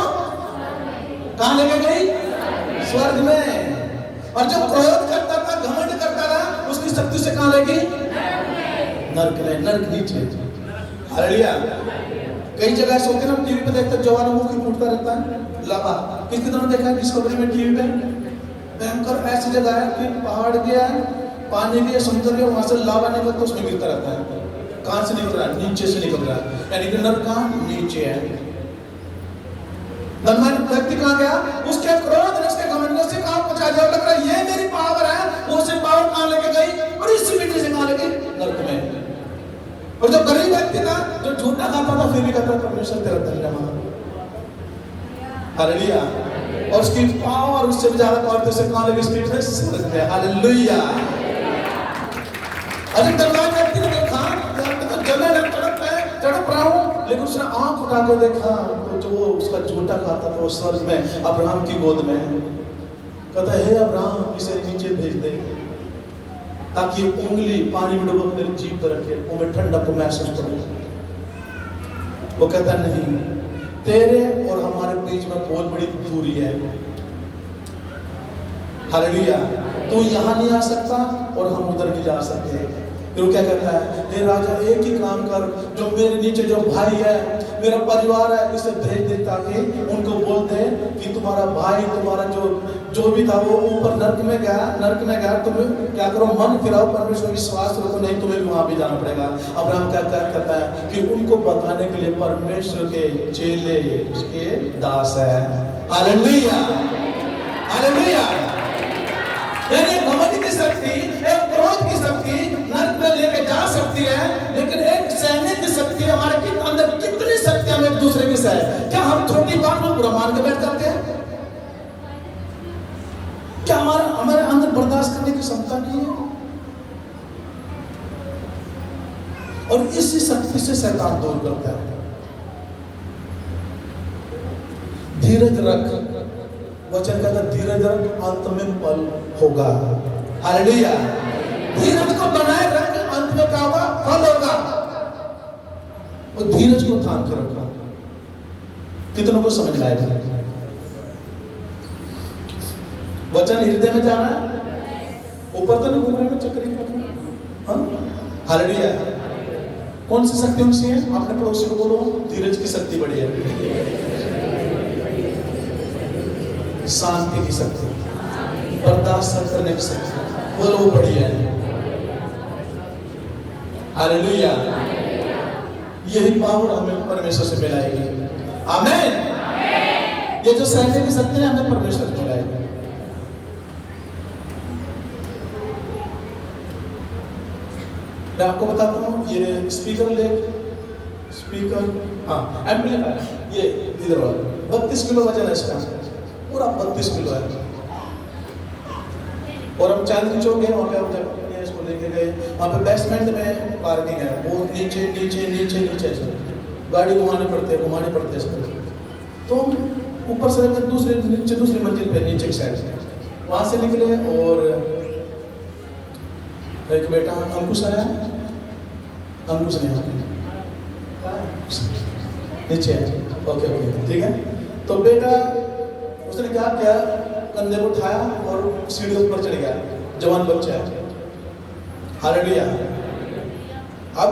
कहां लेके गई? स्वर्ग में। और जो क्रोध करता था, घमंड करता था, उसकी शक्ति से कहां लेगी? नरक में, नरक नीचे। हालेलुया। कई जगह ऐसे होते हैं ना, टीवी पे देखते हैं जवानों को क्यों फूटता रहता है लावा। किसकी तरह देखा है डिस्कवरी में, टीवी पे? भयंकर ऐसी जगह है कि पहाड़ गया है, पानी भी है, समुद्र भी है, वहां से लावा निकलता, उसमें गिरता रहता है। कहां से निकल रहा है? नीचे से निकल रहा है, यानी कि नर कहां? नीचे है। धनवान व्यक्ति कहां गया? उसके क्रोध ने, उसके घमंड से कहां पहुंचा दिया? लग रहा है ये मेरी पावर है, वो से पावर कहां लेके गई? और इसी मिट्टी से कहां लेके? नरक में। और जो गरीब व्यक्ति था, जो झूठा खाता था, फिर भी कहता परमेश्वर तेरा धन्यवाद, हालेलुया। और उसकी पावर उससे भी ज्यादा पावर तो कहां लगी? स्पिरिट में स्वर्ग में, हालेलुया। अरे धनवान व्यक्ति ने देखा तो जले लग तड़प रहा हूं, लेकिन उसने आंख उठा कर देखा तो जो उसका झूठा खाता था वो स्वर्ग में अब्राहम की गोद में। कहता है, हे अब्राहम, इसे नीचे भेज दे ताकि उंगली पानी में डुबो मेरी जीभ पर रखे, वो मैं ठंडक को महसूस करूं। वो कहता नहीं, तेरे और हमारे बीच में बहुत बड़ी दूरी है, हालेलुया। तू यहाँ नहीं आ सकता और हम उधर नहीं जा सकते। फिर वो क्या कहता है? हे राजा, एक ही काम कर, जो मेरे नीचे जो भाई है, मेरा परिवार है, इसे भेज दे ताकि उनको बोल दे कि तुम्हारा भाई, तुम्हारा जो भी था वो ऊपर नरक में गया, तुम क्या करो? मन फिराओ, परमेश्वर विश्वास रखो, नहीं तुम्हें भी वहां भी जाना पड़ेगा। अब्राहम क्या कहता है कि उनको बताने के लिए परमेश्वर के चेले उसके दास है, हालेलुया, हालेलुया। यानी घमंड की शक्ति, एक क्रोध की शक्ति नरक में लेके जा सकती है, लेकिन एक सहने की शक्ति हमारे अंदर कितनी शक्ति हम एक दूसरे की सह। क्या हम छोटी बात में बुरा मान के बैठ जाते हैं? क्या हमारे अंदर बर्दाश्त करने की क्षमता नहीं है? और इसी शक्ति से शैतान दूर करता है। धीरज रख, वचन कहता है धीरज रख, अंत में फल होगा, हालेलुया। धीरज को बनाए रख, अंत में क्या होगा? फल होगा। और धीरज को थाम के रखा। कितनों को समझ में आएगा? वचन हृदय में जाना है, ऊपर तो नहीं घूम रहे, चक्री करना, हालेलुया। कौन सी शक्ति उनसे है? आपने पड़ोसी को बोलो, धीरज की शक्ति बड़ी है, शांति की शक्ति, बर्दाश्त करने की शक्ति, बोलो वो बड़ी है, हालेलुया। यही पावर हमें परमेश्वर से मिलाएगी, आमीन। ये जो सहने की शक्ति है हमें परमेश्वर से मिलाएगी। मैं आपको बताता हूँ, ये स्पीकर, हाँ एम्पलीफायर, ये इधर वाला 32 किलो वजन है इसका, पूरा 32 किलो है। और हम चांदनी चौक गए, वहाँ पे हम जब इसको लेके गए, वहाँ पे बेसमेंट में पार्किंग है, वो नीचे नीचे नीचे नीचे से गाड़ी घुमाने पड़ते हैं इसको। तो ऊपर से दूसरी मंजिल पे नीचे की साइड से वहाँ से निकले, और एक बेटा अंकुश आया, अंकुश नहीं नीचे है, ओके ठीक है। तो बेटा उसने क्या किया, कंधे को उठाया और सीढ़ियों पर चढ़ गया, जवान बच्चा है, हालेलुया। अब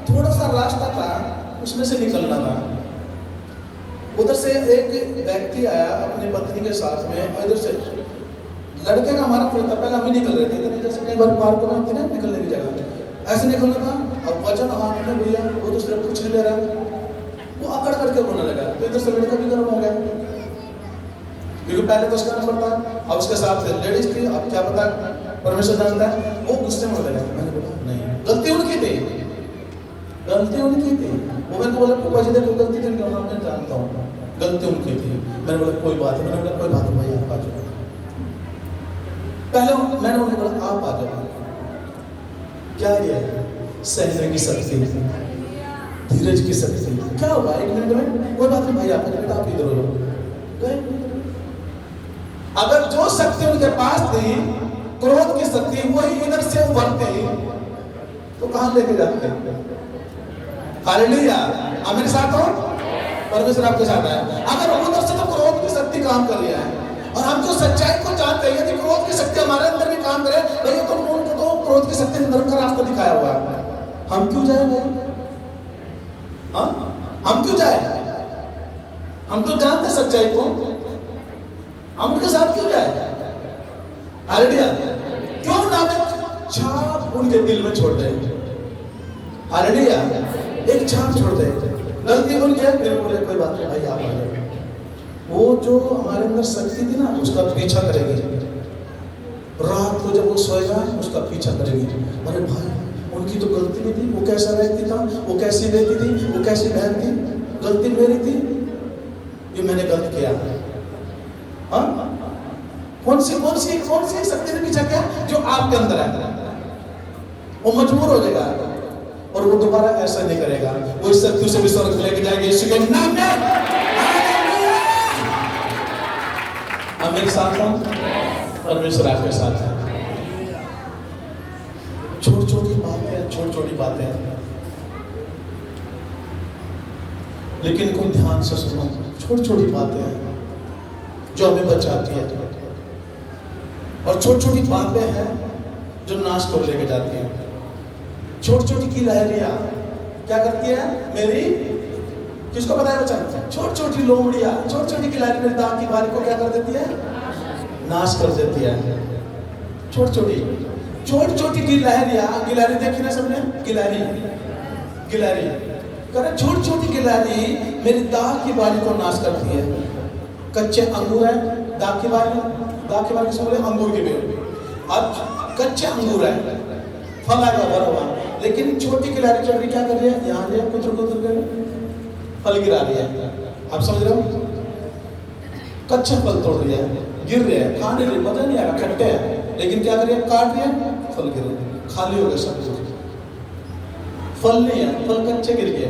थोड़ा सा रास्ता था, उसमें से निकलना था। उधर से एक व्यक्ति आया अपनी पत्नी के साथ में, और इधर से लड़के का हमारा था, पहले हम ही निकल रहे थे, जैसे कई बार पार्क में होती ना निकलने की जगह, ऐसे निकलना था। अब वचन हाथ में भैया, वो दूसरे कुछ नहीं ले रहा, वो अकड़ करके रोने लगा। तो इधर से लड़का भी गर्म हो गया, क्योंकि पहले तो उसका नंबर था, अब उसके साथ लेडीज थी, अब क्या पता, परमेश्वर जानता है। वो गुस्से में हो गया। मैंने बोला नहीं, गलती उनकी थी। वो मैंने बोला पापा जी देखो गलती थी, मैं जानता हूँ गलती उनकी थी। मैंने बोला कोई बात नहीं, मैंने बोला कोई बात नहीं भैया आप आ जाओ। पहले मैंने उन्हें बोला आप आ जाओ। क्या ये सहने की शक्ति, धीरज की शक्ति। क्या होगा एक मिनट में, कोई बात नहीं भाई आप इधर हो गए। अगर जो शक्ति उनके पास थी, क्रोध की शक्ति, वही इधर से उभरते तो कहां लेके जाते? हालेलुया। आप मेरे साथ हो, परमेश्वर आपके साथ है। अगर उधर से तो क्रोध की शक्ति काम कर रही है, और हम जो सच्चाई को जानते हैं कि क्रोध की शक्ति हमारे अंदर भी काम करे, भैया तो उनको तो क्रोध की शक्ति नरक का रास्ता दिखाया हुआ है, हम क्यों जाए भाई? हम क्यों जाए? हम तो जानते सच्चाई को, हम उनके साथ क्यों जाए? हालेलुया। क्यों ना छाप उनके दिल में छोड़ दें? हालेलुया। एक छाप छोड़ दे, गलती बोल क्या फिर बोले कोई बात नहीं भाई आप आ जाओ। वो जो हमारे अंदर शक्ति थी ना उसका पीछा करेगी। रात को जब वो सोएगा उसका पीछा करेगी। अरे भाई उनकी तो गलती नहीं थी, वो कैसा व्यक्ति था, वो कैसी बेटी थी, वो कैसी बहन थी, गलती मेरी थी, ये मैंने गलत किया। हाँ कौन सी शक्ति ने पीछा किया? जो आपके अंदर है। वो मजबूर हो जाएगा और वो दोबारा ऐसा नहीं करेगा। वो इस शक्ति से भी स्वर्ग लेके जाएंगे यीशु के नाम में। आप मेरे साथ हो, परमेश्वर आपके साथ है। छोटी छोटी बातें लेकिन इनको ध्यान से सुनो। छोटी बातें हैं जो हमें बचाती है और छोटी बातें हैं जो नाश को लेके जाती हैं। छोटी गिलहरियां क्या करती है? मेरी किसको पता है बच्चा? छोटी लोमड़ियां, छोटी गिलहरी मेरी दांत की बारी को क्या कर देती है? नाश कर देती है। छोटी गिलहरियां, गिलहरी देखी ना सबने? गिलहरी करे छोटी गिलहरी मेरी दांत की बारी को नाश करती है। कच्चे अंगूर है, दांत की बारी किसको बोले? अंगूर के पेड़। अब कच्चे अंगूर है, फल आएगा भरा हुआ, लेकिन छोटी गिलहरी चढ़ रही क्या कर रही है? यहाँ से कुतर कर फल गिरा रही है। आप समझ रहे हो? कच्चा फल तोड़ रही है, गिर रहे हैं, खाने रही, मजा नहीं आ रहा, खट्टे हैं, लेकिन क्या कर रही है? काट रही है, फल गिर रहे, खाली हो गए सब कुछ, फल नहीं है, फल कच्चे गिर गए।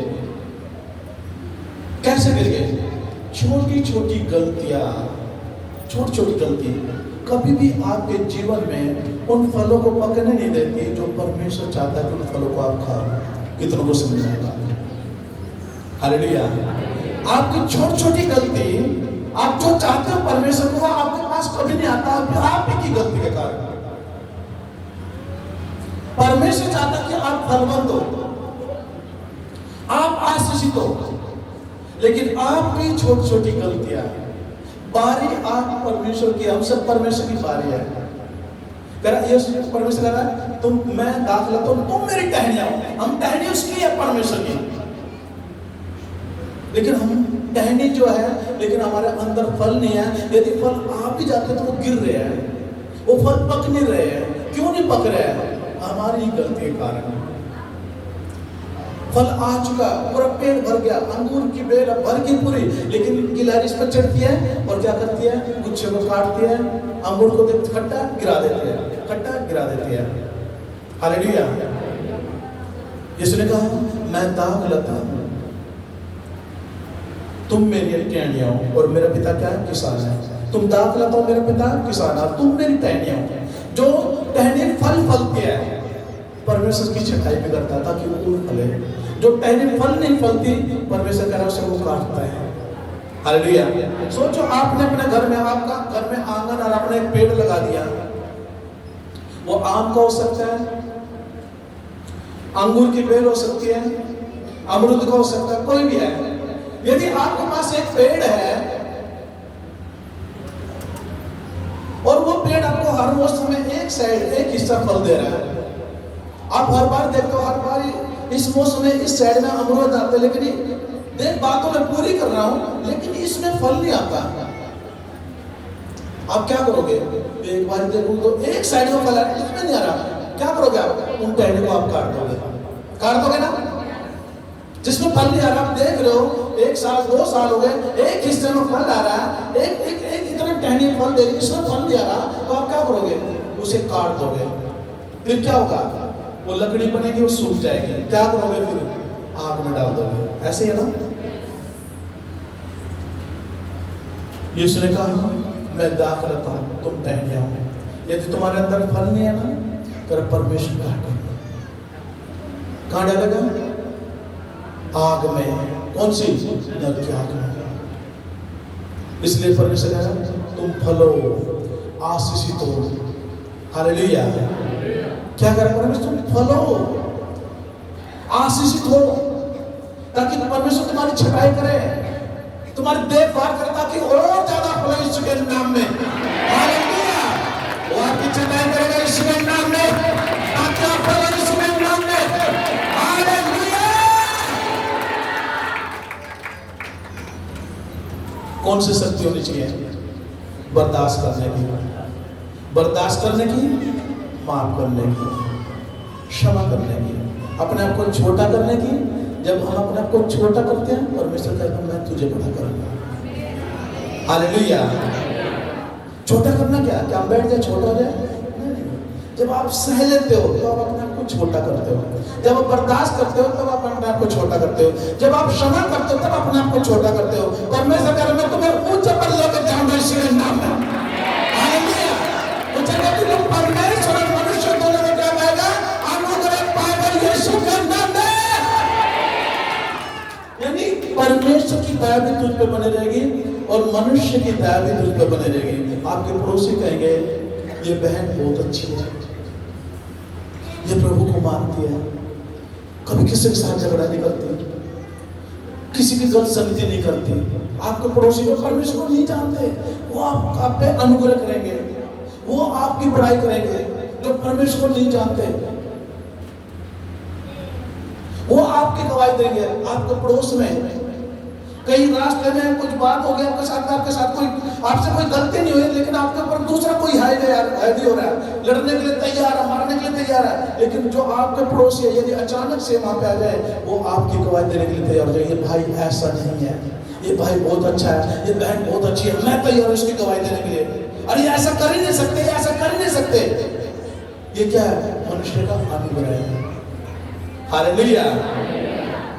कैसे गिर गए? छोटी गलती कभी भी आपके जीवन में उन फलों को पकने नहीं देती जो परमेश्वर चाहता है कि उन फलों को आप खाओ। कितनों को समझ आएगा? हालेलुया। आपकी छोटी गलती, आप जो चाहते हो परमेश्वर को, आपके पास कभी नहीं आता, आप ही की गलती के कारण। परमेश्वर चाहता है कि आप फलवंत हो, आप आशीषित हो, लेकिन आपकी छोटी गलतियां। बारी आप परमेश्वर की, हम सब परमेश्वर की बारी है। परमेश्वर कह रहा है तुम, मैं दाखिला तो तुम मेरी टहनियां हो। हम टहनी उसकी है, परमेश्वर की, लेकिन हम टहनी जो है, लेकिन हमारे अंदर फल नहीं है। यदि फल आ भी जाते तो वो गिर रहे हैं, वो फल पक नहीं रहे हैं। क्यों नहीं पक रहे हैं? हमारी गलती के कारण। फल आ चुका, पूरा पेड़ भर गया, अंगूर की बेल भर की पूरी, लेकिन गिलहरी इस पर चढ़ती है और क्या करती है? गुच्छे को काटती है, अंगूर को खट्टा गिरा देती है। हालेलुया। यीशु ने कहा मैं दाख लता हूं, तुम मेरी टहनियां हो और मेरा पिता क्या है? किसान है। तुम दाख लता हो, मेरा पिता किसान है, तुम मेरी टहनियां हो। जो टहनी फल फलती है, परमेश्वर की छटाई भी करता है ताकि वो फूल फले। जो टहनी फल नहीं फलती, परमेश्वर कह रहा है उसे वो काटता है। हालेलुया। सोचो आपने अपने घर में, आपका घर में आंगन और आपने एक पेड़ लगा दिया, वो आम का हो सकता है, अंगूर की बेल हो सकती है, अमरूद का हो सकता है, कोई भी है। यदि आपके पास एक पेड़ है और वो पेड़ आपको हर मौसम में एक हिस्सा फल दे रहा है, आप हर बार देखते हो, हर बार इस मौसम में इस साइड में अमरूद आते, लेकिन देख बातों में पूरी कर रहा हूं, लेकिन इसमें फल नहीं आता। आप क्या करोगे? एक बार देखो तो एक साइड में फल आ रहा है, इसमें नहीं आ रहा, क्या करोगे आप? उन टहनी को आप काट दोगे ना? जिसमें फल नहीं आ रहा, आप देख रहे हो 1 साल 2 साल हो गए, एक हिस्से में फल आ रहा है, एक इतना टहनी फल दे रही, इसमें फल नहीं आ रहा, तो आप क्या करोगे? उसे काट दोगे। फिर क्या होगा? वो लकड़ी बनेगी, वो सूख जाएगी। क्या करोगे फिर? आग में डाल दोगे। ऐसे ही है ना? यीशु ने कहा मैं दाख लता हूं, तुम टहनियां हो। यदि तुम्हारे अंदर फल नहीं है ना, कर परमेश्वर काटेगा। कहां डालेगा? आग में। कौन सी? नरक की आग में। इसलिए परमेश्वर कह रहा है तुम फलो, आशीषित हो। हालेलुया। क्या करें परमेश्वर? तुम फलो, आशीषित हो, ताकि परमेश्वर तुम्हारी छटाई करे, तुम्हारी देखभाल करे, ताकि और ज्यादा फल यीशु के नाम में। हालेलुया। वो आपकी छटाई करेगा यीशु के नाम में, ताकि आप फल यीशु के नाम में। हालेलुया। कौन सी शक्ति होनी चाहिए? बर्दाश्त करने की, बर्दाश्त करने की, माफ करने की, क्षमा करने की, अपने आप को छोटा करने की। जब हम अपने आप को छोटा करते हैं, परमेश्वर कहता है मैं तुझे बड़ा करूंगा। हालेलुया। छोटा करना क्या? क्या हम बैठ जाए छोटा हो जाए? जब आप सह लेते हो तो आप अपने आप को छोटा करते हो। जब आप बर्दाश्त करते हो तब आप अपने आप को छोटा करते हो। जब आप क्षमा करते हो तब अपने आप को छोटा करते हो। परमेश्वर कह रहा है मैं तुम्हें ऊंचे पर लेकर जाऊंगा यीशु के नाम में। हालेलुया। तो जब तुम परमेश्वर और मनुष्य दोनों में क्या पाएगा? अनुग्रह पाएगा यीशु के नाम में। यानी परमेश्वर की दया भी तुझ पे बनी रहेगी और मनुष्य की दया भी तुझ पे बनी रहेगी। आपके पड़ोसी कहेंगे ये बहन बहुत अच्छी है, ये प्रभु को मानती है, कभी किसी के साथ झगड़ा नहीं करती, किसी की गलत संगति नहीं करती। आपके पड़ोसी को परमेश्वर को नहीं जानते, वो आप पे अनुग्रह करेंगे, वो आपकी बड़ाई करेंगे। जो परमेश्वर को नहीं जानते वो आपकी गवाही देंगे। आपके पड़ोस में कहीं रास्ते में कुछ बात हो गया आपके साथ कोई आपसे कोई गलती नहीं हुई, लेकिन आपके ऊपर दूसरा कोई हावी हो रहा है, लड़ने के लिए तैयार है, मारने के लिए तैयार है, लेकिन जो आपके पड़ोसी है यदि अचानक से वहां पे आ जाए, वो आपकी गवाही देने के लिए तैयार हो जाए। ये भाई ऐसा नहीं है, ये भाई बहुत अच्छा है, ये बहन बहुत अच्छी है, मैं तैयार हूं इसकी गवाही देने के लिए। अरे ऐसा कर ही नहीं सकते, ऐसा कर ही नहीं सकते। ये क्या है? मनुष्य का अनुग्रह है। हालेलुया।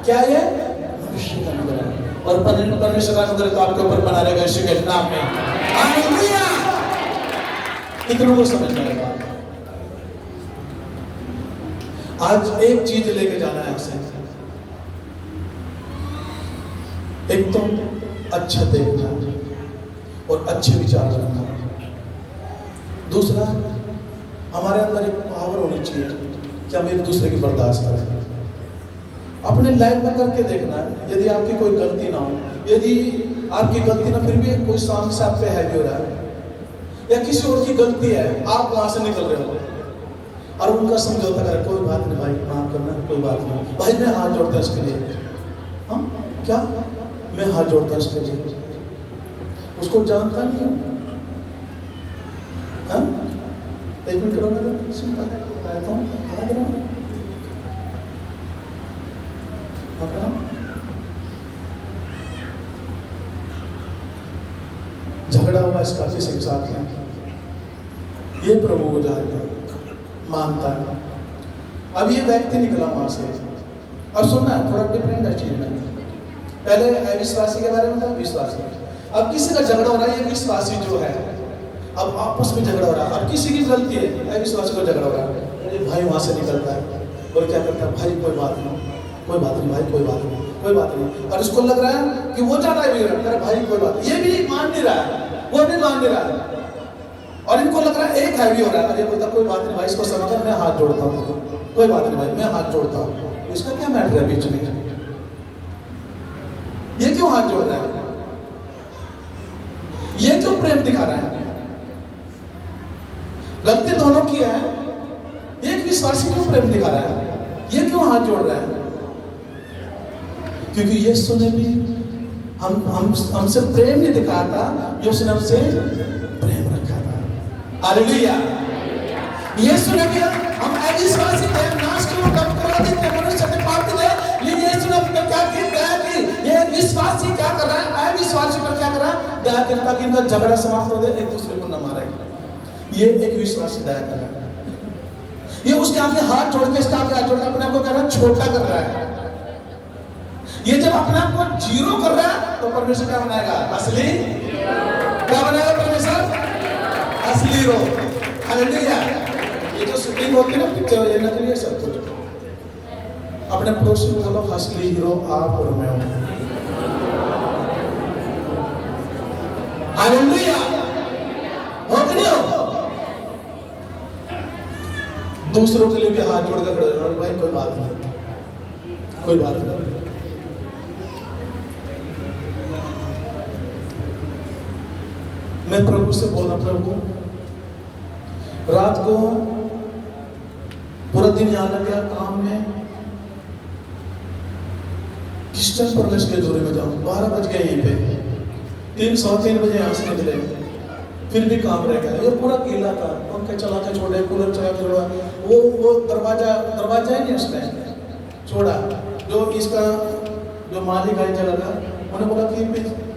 क्या ये? मनुष्य का अनुग्रह है। और परमेश्वर का अनुग्रह तो आपके ऊपर बना रहेगा यीशु के नाम में। हालेलुया। कितनों को समझ में आएगा? आज एक चीज लेके जाना है आपसे, एक तो अच्छा देखना और अच्छे विचार रखना। दूसरा, हमारे अंदर एक पावर होनी चाहिए कि हम एक दूसरे की बर्दाश्त करें। अपने लाइफ में करके देखना है, यदि आपकी कोई गलती ना हो, यदि आपकी गलती ना फिर भी कोई सामने से आप पे हैवी हो रहा है या किसी और की गलती है, आप वहां से निकल रहे हो और उनका समझौता करें, कोई बात नहीं भाई, माफ करना, कोई बात नहीं भाई, मैं हाथ जोड़ता इसके लिए। हाँ क्या? मैं हाथ जोड़ता इसके लिए, उसको जानता नहीं हूँ। हाँ एक मिनट करो, मैं सुनता हूँ। झगड़ा हुआ इसका किसी के साथ में, ये प्रभु को जानता है, मानता है। अब ये व्यक्ति निकला वहां से। अब सुनना है, थोड़ा डिफरेंट है चीज में। पहले अविश्वासी के बारे में था, विश्वासी। अब किसी का झगड़ा हो रहा है, ये विश्वासी जो है, अब आपस में झगड़ा हो रहा है। अब किसी की गलती है, अविश्वासी को झगड़ा हो रहा है, अरे भाई वहां से निकलता है और क्या करता है, भाई कोई बात नहीं, कोई बात नहीं भाई, कोई बात नहीं, कोई बात नहीं। और इसको लग रहा है कि वो ज्यादा बिगड़ रहा है, भाई कोई बात, ये भी मान नहीं रहा है, वो भी मान नहीं रहा है। और इनको लग रहा है एक हैवी हो रहा है, अरे बोलता कोई बात नहीं भाई, इसको समझकर मैं हाथ जोड़ता हूँ, कोई बात नहीं भाई, मैं हाथ जोड़ता हूँ। इसका क्या मैटर है बीच में? ये क्यों हाथ जोड़ रहा है? ये क्यों प्रेम दिखा रहा है? गलती दोनों की है, एक विश्वासी क्यों प्रेम दिखा रहा है? ये क्यों हाथ जोड़ रहा है? क्योंकि यीशु ने भी हमसे प्रेम नहीं दिखाया था, यीशु ने हमसे प्रेम रखा था। हालेलुया। यीशु ने भी हम अविश्वासी थे, नाश के लोग अपराधी थे, मनुष्य थे, पापी थे, लेकिन यीशु ने क्या किया कि ये विश्वासी क्या कर रहा है, अविश्वासी पर क्या कर रहा है, दया करता कि इनका झगड़ा समाप्त हो जाए, एक दूसरे को न मारे। ये एक विश्वासी दया कर रहा है। ये उसके आगे हाथ जोड़ के, इसका आगे हाथ जोड़ के अपने आप को कह रहा है छोटा कर रहा है। ये जब अपने आप को जीरो कर रहा है तो परमेश्वर क्या बनाएगा? असली। क्या बनाएगा परमेश्वर? असली हीरो। हालेलुया। ये जो शूटिंग होती है ना पिक्चर, ये नकली है सब कुछ। अपने पड़ोसी को बोलो असली हीरो आप और मैं हूं। हालेलुया। हो कि नहीं हो? दूसरों के लिए भी हाथ जोड़ कर खड़े हो, भाई कोई बात नहीं, कोई बात नहीं। मैं प्रभु से बोला, प्रभु रात को पूरा दिन यहाँ लग गया काम में, किस टाइम पर मैं इसके दूरी में जाऊं? 12 बज गए यहीं पे, 3 बजे यहाँ से निकले, फिर भी काम रह गया। ये पूरा गीला था, पंखे चला के छोड़े, कूलर चला के छोड़ा, वो दरवाजा ही नहीं उसने छोड़ा। जो इसका जो मालिक है जगह का, उन्होंने बोला कि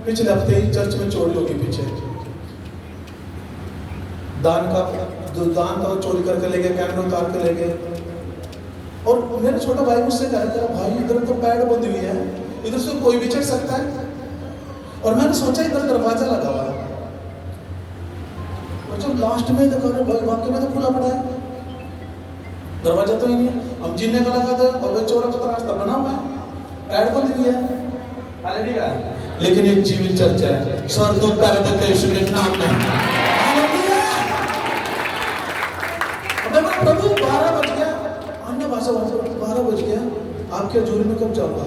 पिछले हफ्ते ही चर्च में चोरी होगी, पीछे दान का चोरी करके ले गए, कैमरे उतार के ले गए। और मेरा छोटा भाई मुझसे कह रहा था, भाई इधर तो पैड बंधी हुई है, इधर से कोई भी चढ़ सकता है। और मैंने सोचा इधर दरवाजा लगा हुआ है, और जब लास्ट में देखा भाई वाकई में तो खुला पड़ा है, दरवाजा तो ही नहीं है। हम जीने का लगा था और चोरों का रास्ता बना हुआ है, पैड बंधी हुई है। हालेलुया। लेकिन एक जीवित चर्च है, स्वर्गदूत पैर देते यीशु के नाम में। हालेलुया। अब प्रभु 12 बज गया, अन्य भाषा 12 बज गया, आपके हजूरी में कब जाऊंगा?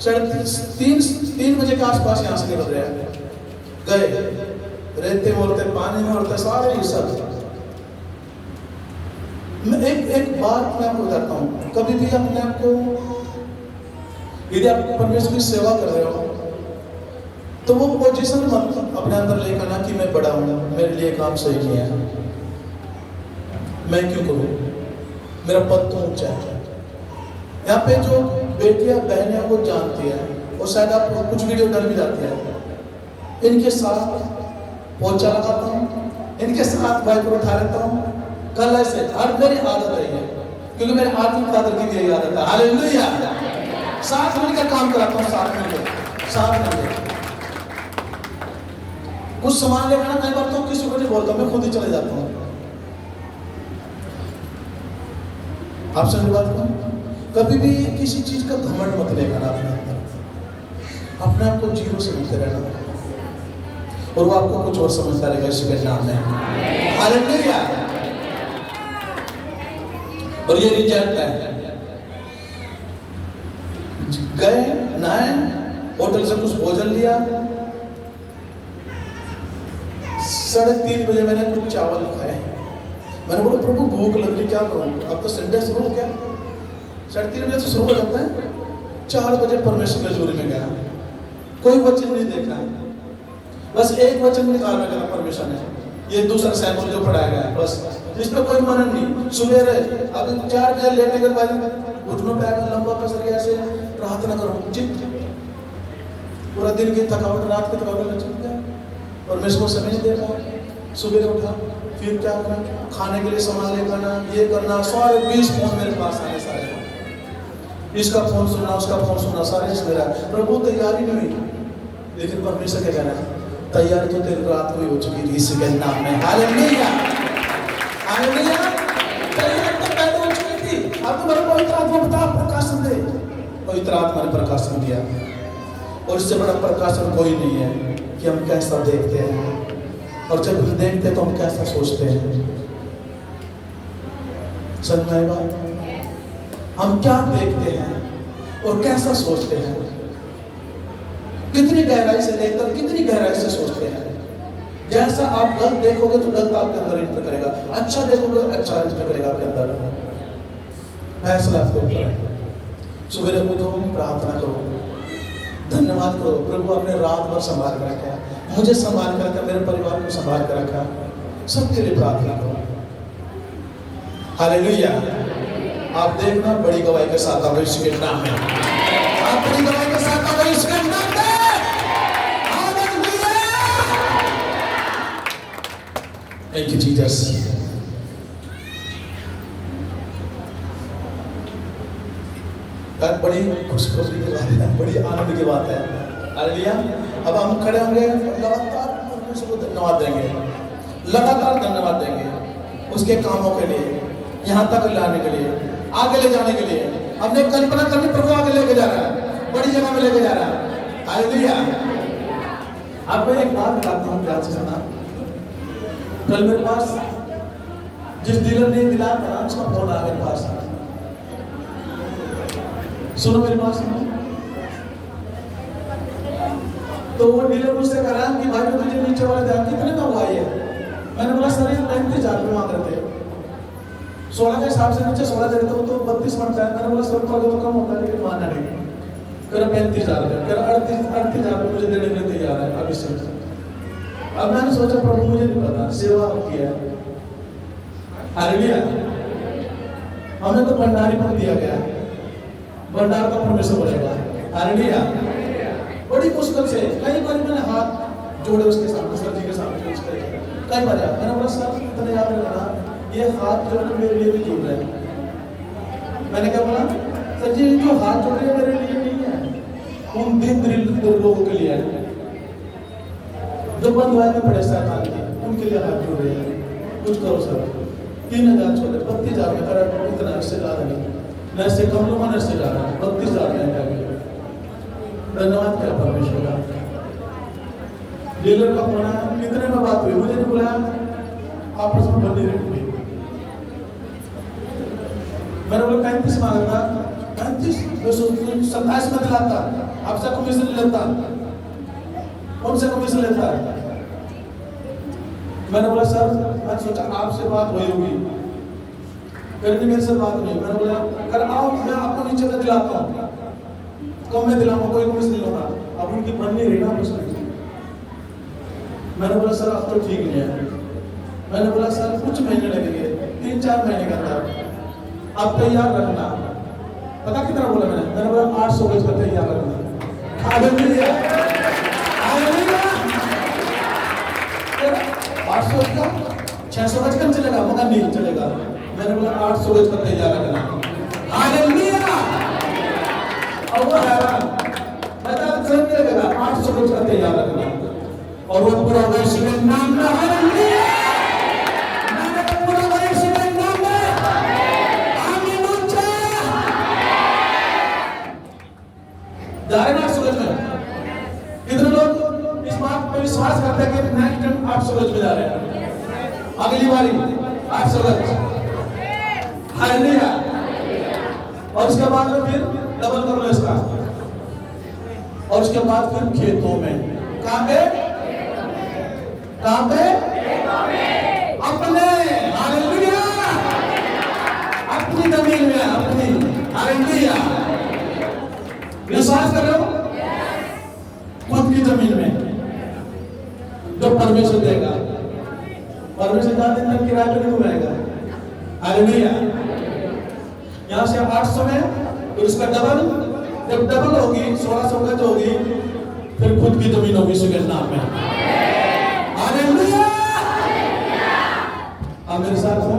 3 बजे के आसपास यहाँ से निकल रहे हैं, गए रेते में उड़ते, पानी में उड़ते, सारे ये सब। मैं एक बात मैं आपको बताता हूँ, कभी भी अपने आप को, यदि आप परमेश्वर की सेवा कर रहे हो तो वो पोजीशन मत अपने अंदर लेकर आना कि मैं बड़ा हूँ, मेरे लिए काम सही नहीं है, मैं क्यों करूँ, मेरा पद तो ऊंचा है। यहाँ पे जो बेटियां बहनें हैं वो जानती है, और शायद आप कुछ वीडियो डर भी जाती है। इनके साथ पोछा लगाता हूँ, इनके साथ वाइपर उठा लेता हूँ, कल ऐसे हर मेरी आदत है, क्योंकि मेरे आत्मिक फादर की यही आदत है। हालेलुया। साथ मिलकर काम कराता हूँ, साथ मिलकर कुछ सामान लेकर ना, कई बार तो किसी को नहीं बोलता, मैं खुद ही चले जाता हूँ। आपसे मेरी बात कहूं, कभी भी किसी चीज का घमंड मत लेकर अपने आप को जीरो समझते रहना, और वो आपको कुछ और समझता रहेगा, यीशु के नाम में। हालेलुया। और ये रिजल्ट है, गए नहाए, होटल से कुछ भोजन लिया, 3:30 बजे मैंने कुछ चावल खाए। मैंने बोला प्रभु भूख लग रही, क्या करूं? अब तो संडे शुरू हो गया, 3:30 बजे से शुरू हो जाता है। 4 बजे परमेश्वर के हजूरी में गया, कोई वचन नहीं देखा, बस एक वचन निकाल रखा परमेश्वर ने, ये दूसरा सैमुएल जो पढ़ाया गया, बस इस पे कोई मनन नहीं। सुबह अब 4 बजे लेटने के बाद घुटनों पे आकर लंबा पसर के ऐसे प्रार्थना करो, चित पूरा दिन की थकावट, रात की थकावट चुप गया, परमेश्वर को समय नहीं दे पाया। सुबह उठा, फिर क्या करना, खाने के लिए सामान लेकर आना, ये करना, सारे 20 फोन मेरे पास आने, सारे इसका फोन सुनना, उसका फोन सुनना, सारे मेरा। प्रभु तैयारी नहीं हुई, लेकिन परमेश्वर क्या कहना, तैयारी तो तेरी रात को ही हो चुकी थी, इसी के नाम में। हालेलुया। हालेलुया। तैयारी तो पहले हो चुकी थी, अब तो मेरे पवित्र आत्मा बता प्रकाशन दे। पवित्र आत्मा ने प्रकाशन दिया, और इससे बड़ा प्रकाशन कोई नहीं है कि हम कैसा देखते हैं, और जब हम देखते हैं तो हम कैसा सोचते हैं। समझ में आएगा? हम क्या देखते हैं और कैसा सोचते हैं, कितनी गहराई से देखकर कितनी गहराई से सोचते हैं। जैसा आप गलत देखोगे तो गलत आपके अंदर इंटर करेगा, अच्छा देखोगे अच्छा इंटर करेगा आपके अंदर। फैसला आपके ऊपर है। सुबह उठो, प्रार्थना करो, धन्यवाद करो, प्रभु आपने रात भर संभाल कर रखा, मुझे संभाल कर रखा, मेरे परिवार को संभाल कर रखा, सबके लिए प्रार्थना करो। हालेलुया। आप देखना बड़ी गवाही के साथ आओ यीशु के नाम में, आप बड़ी गवाही के साथ आओ यीशु के नाम में। हालेलुया। Thank you Jesus. बड़ी खुशखबरी की बात है, बड़ी आनंद की बात है। हालेलुया। अब हम खड़े होंगे, लगातार परमेश्वर को धन्यवाद देंगे, लगातार धन्यवाद देंगे उसके कामों के लिए, यहाँ तक लाने के लिए, आगे ले जाने के लिए। हमने कल्पना करनी, प्रभु आगे लेके जा रहा है, बड़ी जगह में लेके जा रहा है। हालेलुया। आपको एक बात बताता हूँ, ध्यान से सुनना। कल मेरे पास जिस डीलर ने दिलाया था उसका फोन आया मेरे पास, सुनो मेरी बात सुनो। तो वो डीलर मुझसे कह रहा है कि भाई तो मुझे नीचे वाला ध्यान कितने में हुआ है? मैंने बोला सर ये 35,000 रुपये मांग रहे थे, 16 के हिसाब से नीचे 16 दे रहे थे, तो 32 बनता है। मैंने बोला सर तो कम होता है, लेकिन माना नहीं। कर 35,000 रुपये, कर 38,000 रुपये मुझे देने के लिए तैयार है अभी से। अब मैंने सोचा प्रभु मुझे नहीं पता, सेवा आपकी है। हालेलुया। हमें तो भंडारी बन दिया गया है, भंडार का परमेश्वर बोलेगा। हालेलुया। बड़ी मुश्किल से कई बार मैंने हाथ जोड़े उसके सामने, सर जी के सामने कई बार याद, मैंने बोला सर इतना याद रखना, ये हाथ जो है मेरे लिए भी जुड़ रहे हैं। मैंने क्या बोला, सर जी जो हाथ जोड़ रहे हैं मेरे लिए नहीं है, उन दिन लोगों के लिए है जो बंधुआई में पड़े शैतान के, उनके लिए हाथ जोड़ रहे हैं। कुछ करो सर। 3,000 छोड़े, 32,000 में करा, इतना इससे ज्यादा नहीं, न इससे कम लूंगा न इससे ज्यादा, 32,000 में। धन्यवाद क्या परमेश्वर का। डीलर का फोन आया, कितने में बात हुई, मुझे नहीं बुलाया, आपस में बंदी रही। मैंने बोला 35 मांगा था, 35 27 में दिलाता, आपसे कमीशन लेता, उनसे कमीशन लेता है। मैंने बोला सर, मैंने सोचा आपसे बात हुई होगी, फिर भी मेरे से बात नहीं। मैंने बोला कर आओ, मैं आपको नीचे तक दिलाता हूँ, कम में दिलाऊंगा, कोई कमीशन नहीं होगा। अब उनकी बननी रही ना मुझसे। मैंने बोला सर अब तो ठीक नहीं है। मैंने बोला सर कुछ महीने लगेंगे, 3-4 महीने का था, आप तैयार रखना। पता कितना बोला मैंने बोला 800 गज का तैयार रखना। Hallelujah, hallelujah. 800 का 600 गज का चलेगा, मगर नहीं चलेगा। मैंने बोला 800 गज का तैयार रखना। हालेलुया। और वो हैरान, पता चलेगा 800 गज का तैयार रखना, और वो पूरा वैश्य में नाम में। हालेलुया। जा रहे ना सूरज में। कितने लोग इस बात पर विश्वास करते हैं कि नेक्स्ट टाइम आप सूरज में जा रहे हैं, अगली बारी आप सूरज। हालेलुया। और उसके बाद में फिर डबल कर लो इसका, और उसके बाद फिर खेतों में। कहां पे? कहां पे? अपने। हालेलुया। अपनी जमीन में, अपनी। हालेलुया। विश्वास कर रहे हो? खुद की जमीन में जो परमेश्वर देगा। परमेश्वर का दिन तक किराए पे नहीं घुमाएगा। हालेलुया। यहां से 800 में, फिर उसका डबल, जब डबल होगी 1600 गज होगी, फिर खुद की जमीन होगी उसके नाम में। हालेलुया। आप मेरे साथ हो?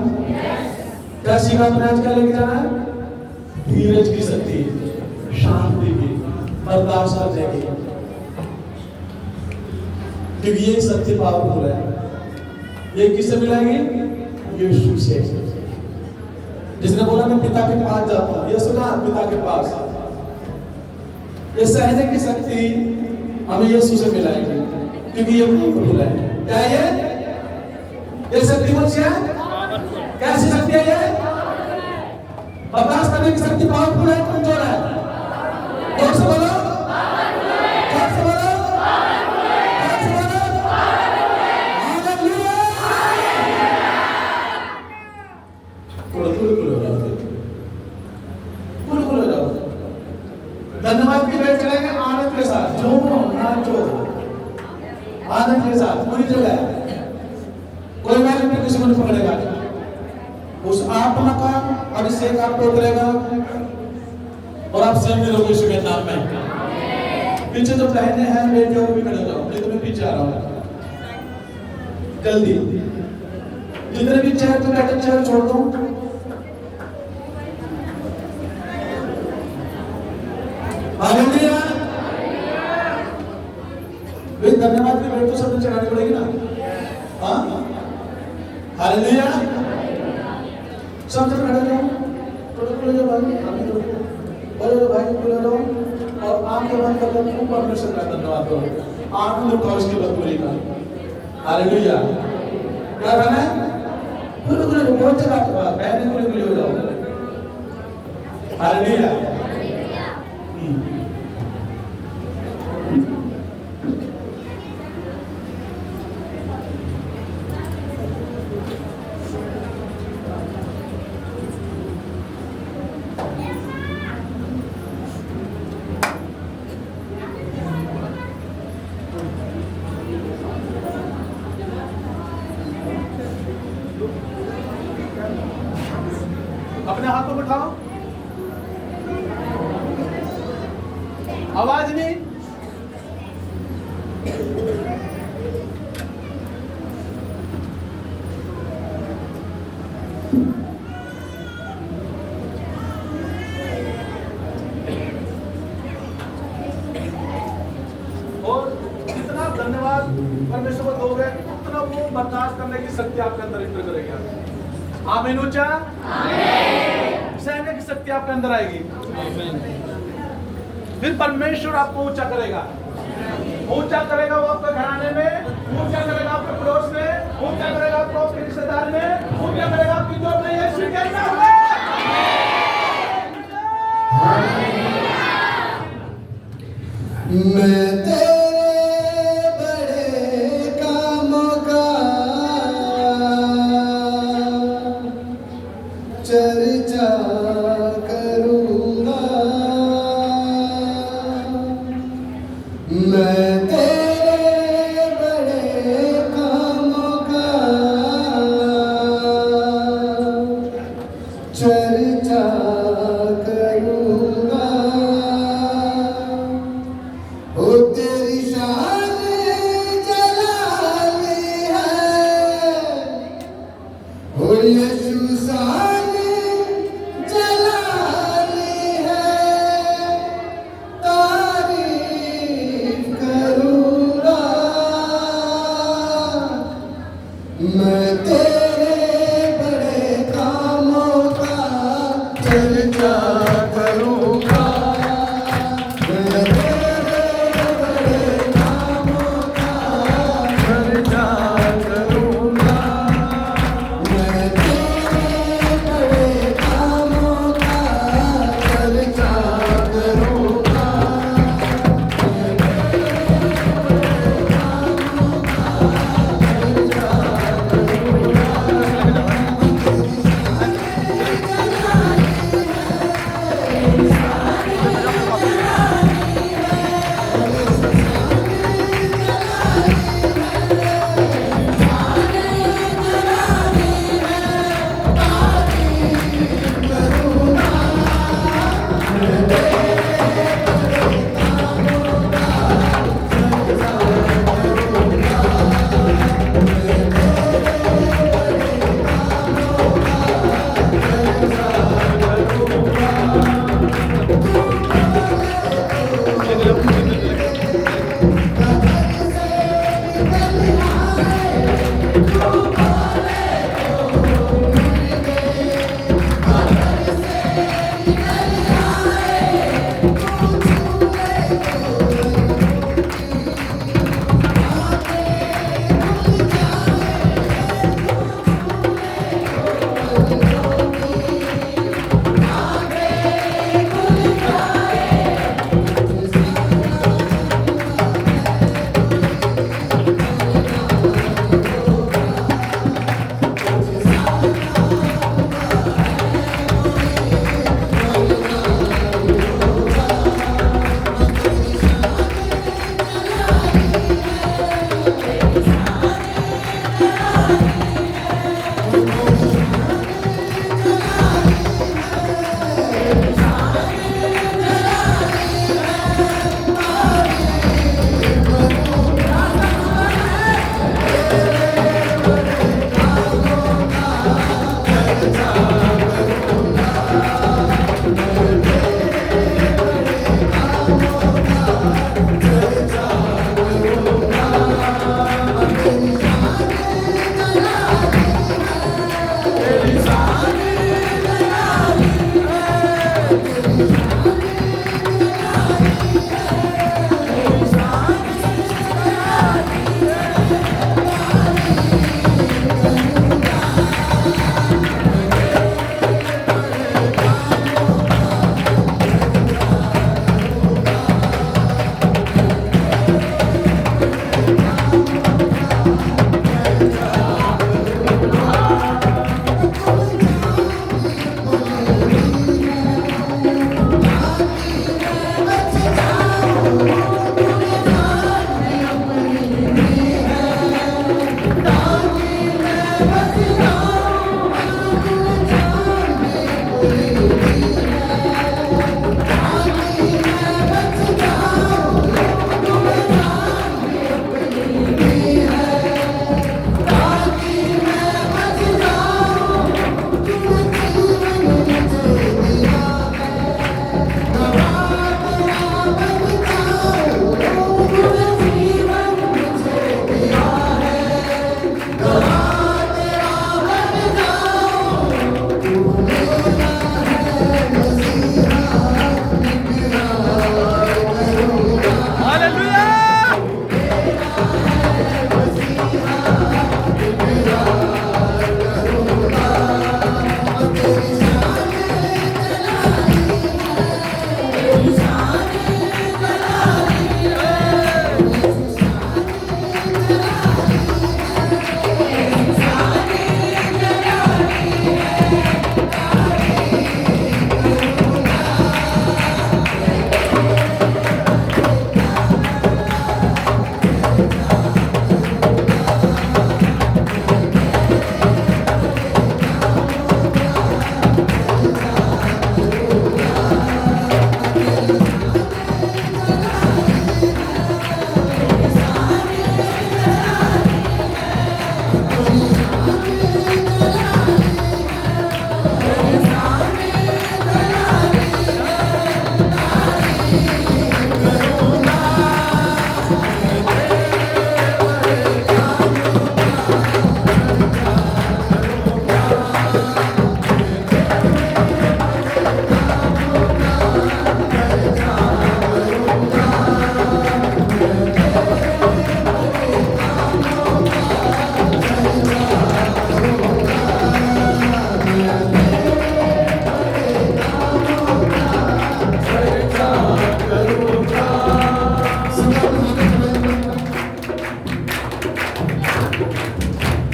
क्या सीखा आपने आज? क्या लेके जाना है? धीरज की शक्ति, शांति की, बर्दाश्त करने की, क्योंकि ये शक्ति पावरफुल है। ये किससे मिलेगी? यीशु से। जिसने बोला मैं पिता के पास जाता हूं, ये सुना, पिता के पास। ये सहने की शक्ति हमें यीशु से मिलाएगी, क्योंकि ये पावरफुल है। क्या ये शक्ति कौन सी है? कैसी शक्ति है ये? बर्दाश्त करने की शक्ति पावरफुल है, कमजोर है? जोर से बोलो, जोर से बोलो, जोर से बोलो। हालेलुया। कुल हो जाओ, कुल हो जाओ। धन्यवाद की भेंट चढ़ाएंगे आनंद के साथ, झूमो नाचो आनंद के साथ पूरी जगह। कोई बात नहीं, किसी को नहीं पकड़ेगा। उस आत्मा का अभिषेक आप पे उतरेगा, और आप स्वयं मिलोगे यीशु के नाम में। पीछे जो बहने हैं बेटे, और भी खड़े हो जाओ, नहीं तो मैं पीछे आ रहा हूँ जल्दी। जितने भी चेयर पे बैठे, चेयर छोड़ दो। हालेलुया। वे धन्यवाद की भेंट तो सबने चढ़ानी पड़ेगी ना। हाँ, हालेलुया। सब जन खड़े जाओ, थोड़े खुले जाओ भाई, बोलो भाई खुले जाओ, और आंखें बंद कर दो, खूब परमेश्वर का धन्यवाद करो, आनंद उठाओ इसकी बदबूरी का। हालेलुया। क्या करना है? खुले खुले बहुत जगह आपके पास, बहने खुले खुले हो जाओ। हालेलुया। अपने हाथों में उठाओ, आवाज नहीं। और जितना धन्यवाद परमेश्वर को दोगे उतना वो बर्दाश्त करने की शक्ति आपके अंदर इंटर करेगी। आमीन ऊंचा, सहने की शक्ति आपके अंदर आएगी। फिर परमेश्वर आपको ऊंचा करेगा, ऊंचा करेगा वो आपके घराने में, ऊंचा करेगा आपके पड़ोस में, ऊंचा करेगा आपको आपके रिश्तेदार में, ऊंचा करेगा आपकी जॉब में। यीशु के नाम में मैं तेरे बड़े कामों का चर्चा करूंगा, मैं तेरे बड़े कामों का चर्चा करूंगा। ओ तेरी शान जलाली है, ओ यीशु शान जलाली है, तारीफ करूंगा। मैं तेरे बड़े कामों का चर्चा करूंगा, मैं बहुत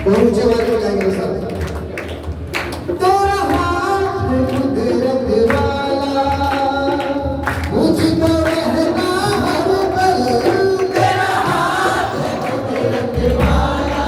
ऊंचे आवाज में गाएंगे साहब। तेरा हाथ कुदरत वाला मुझको रहना हर पल, तेरा हाथ कुदरत वाला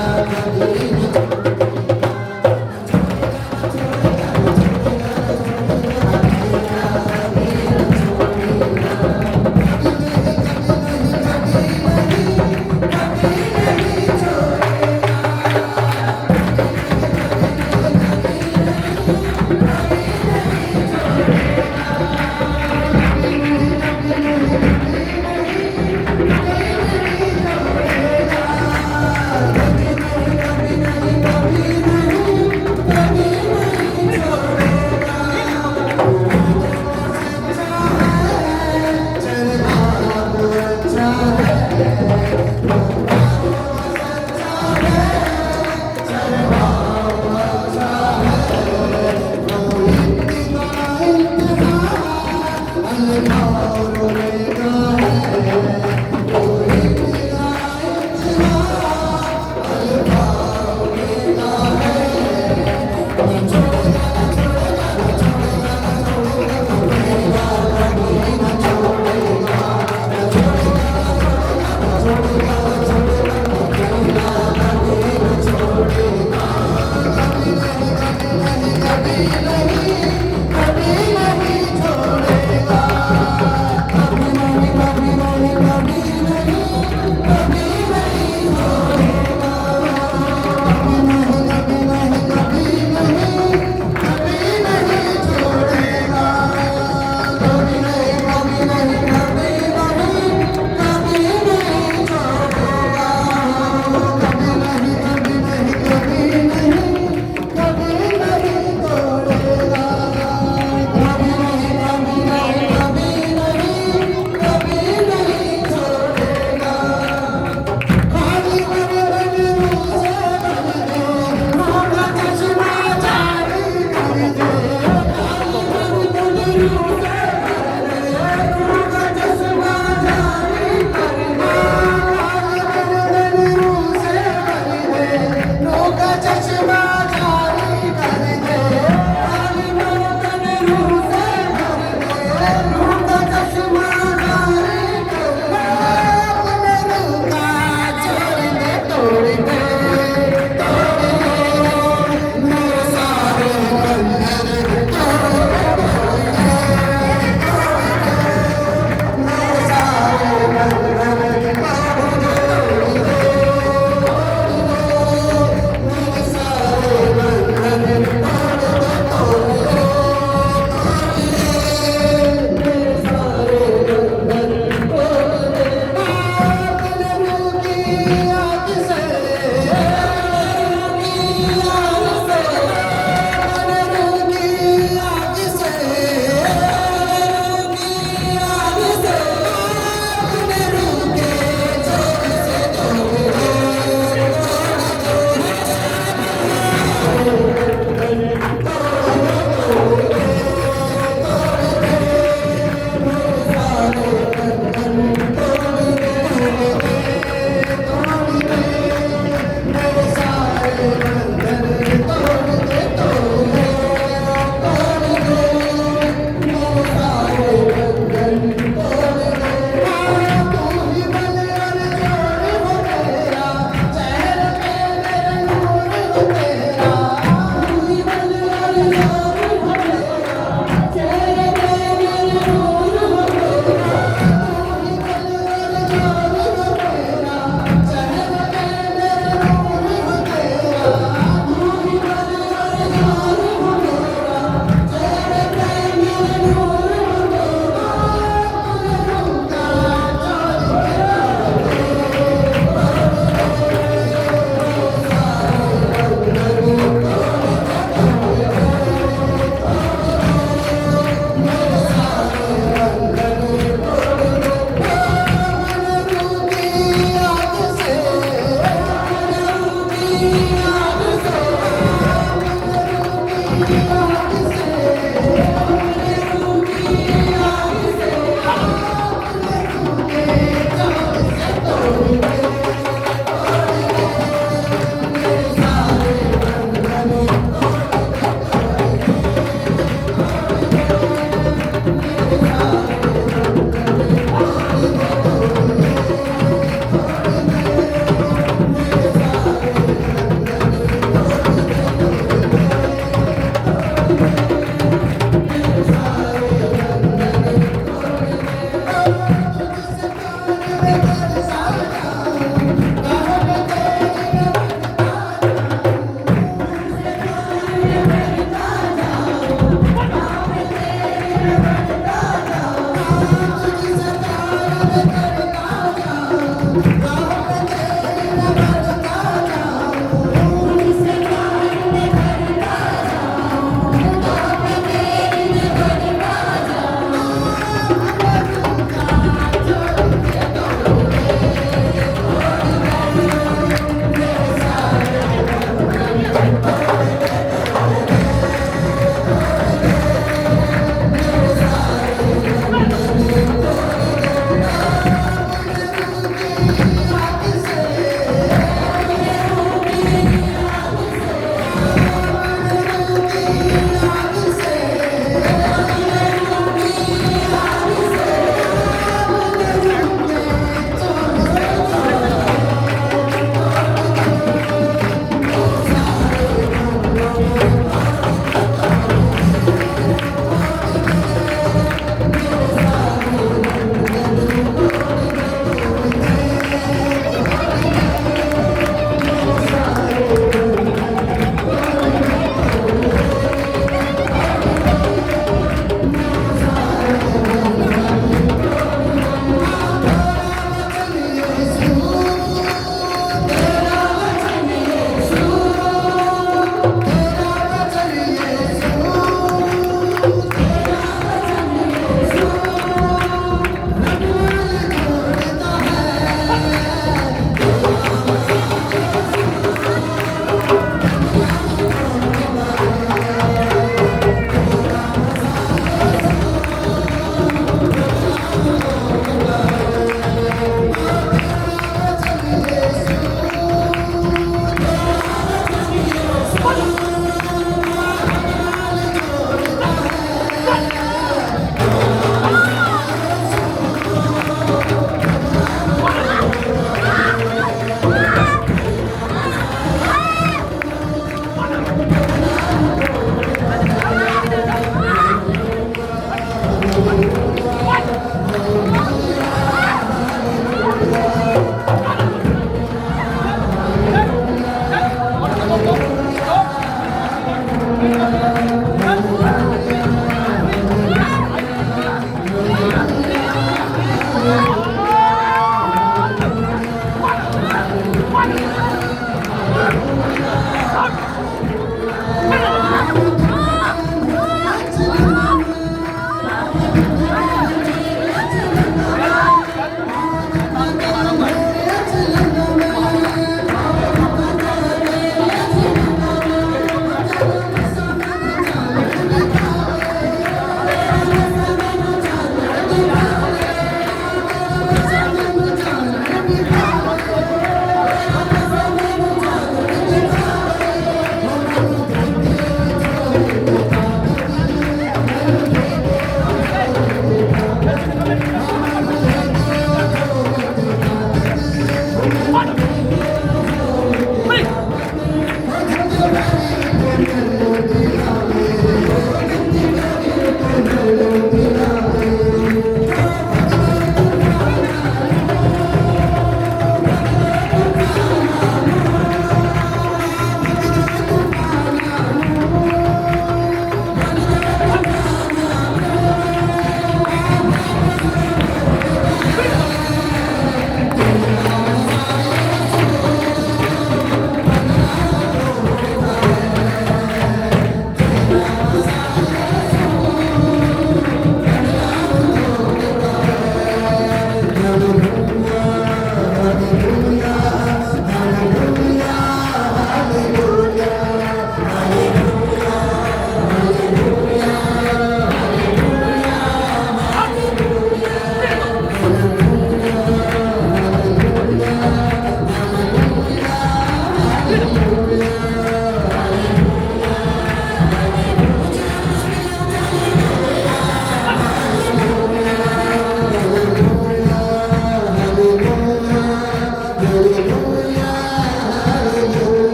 जय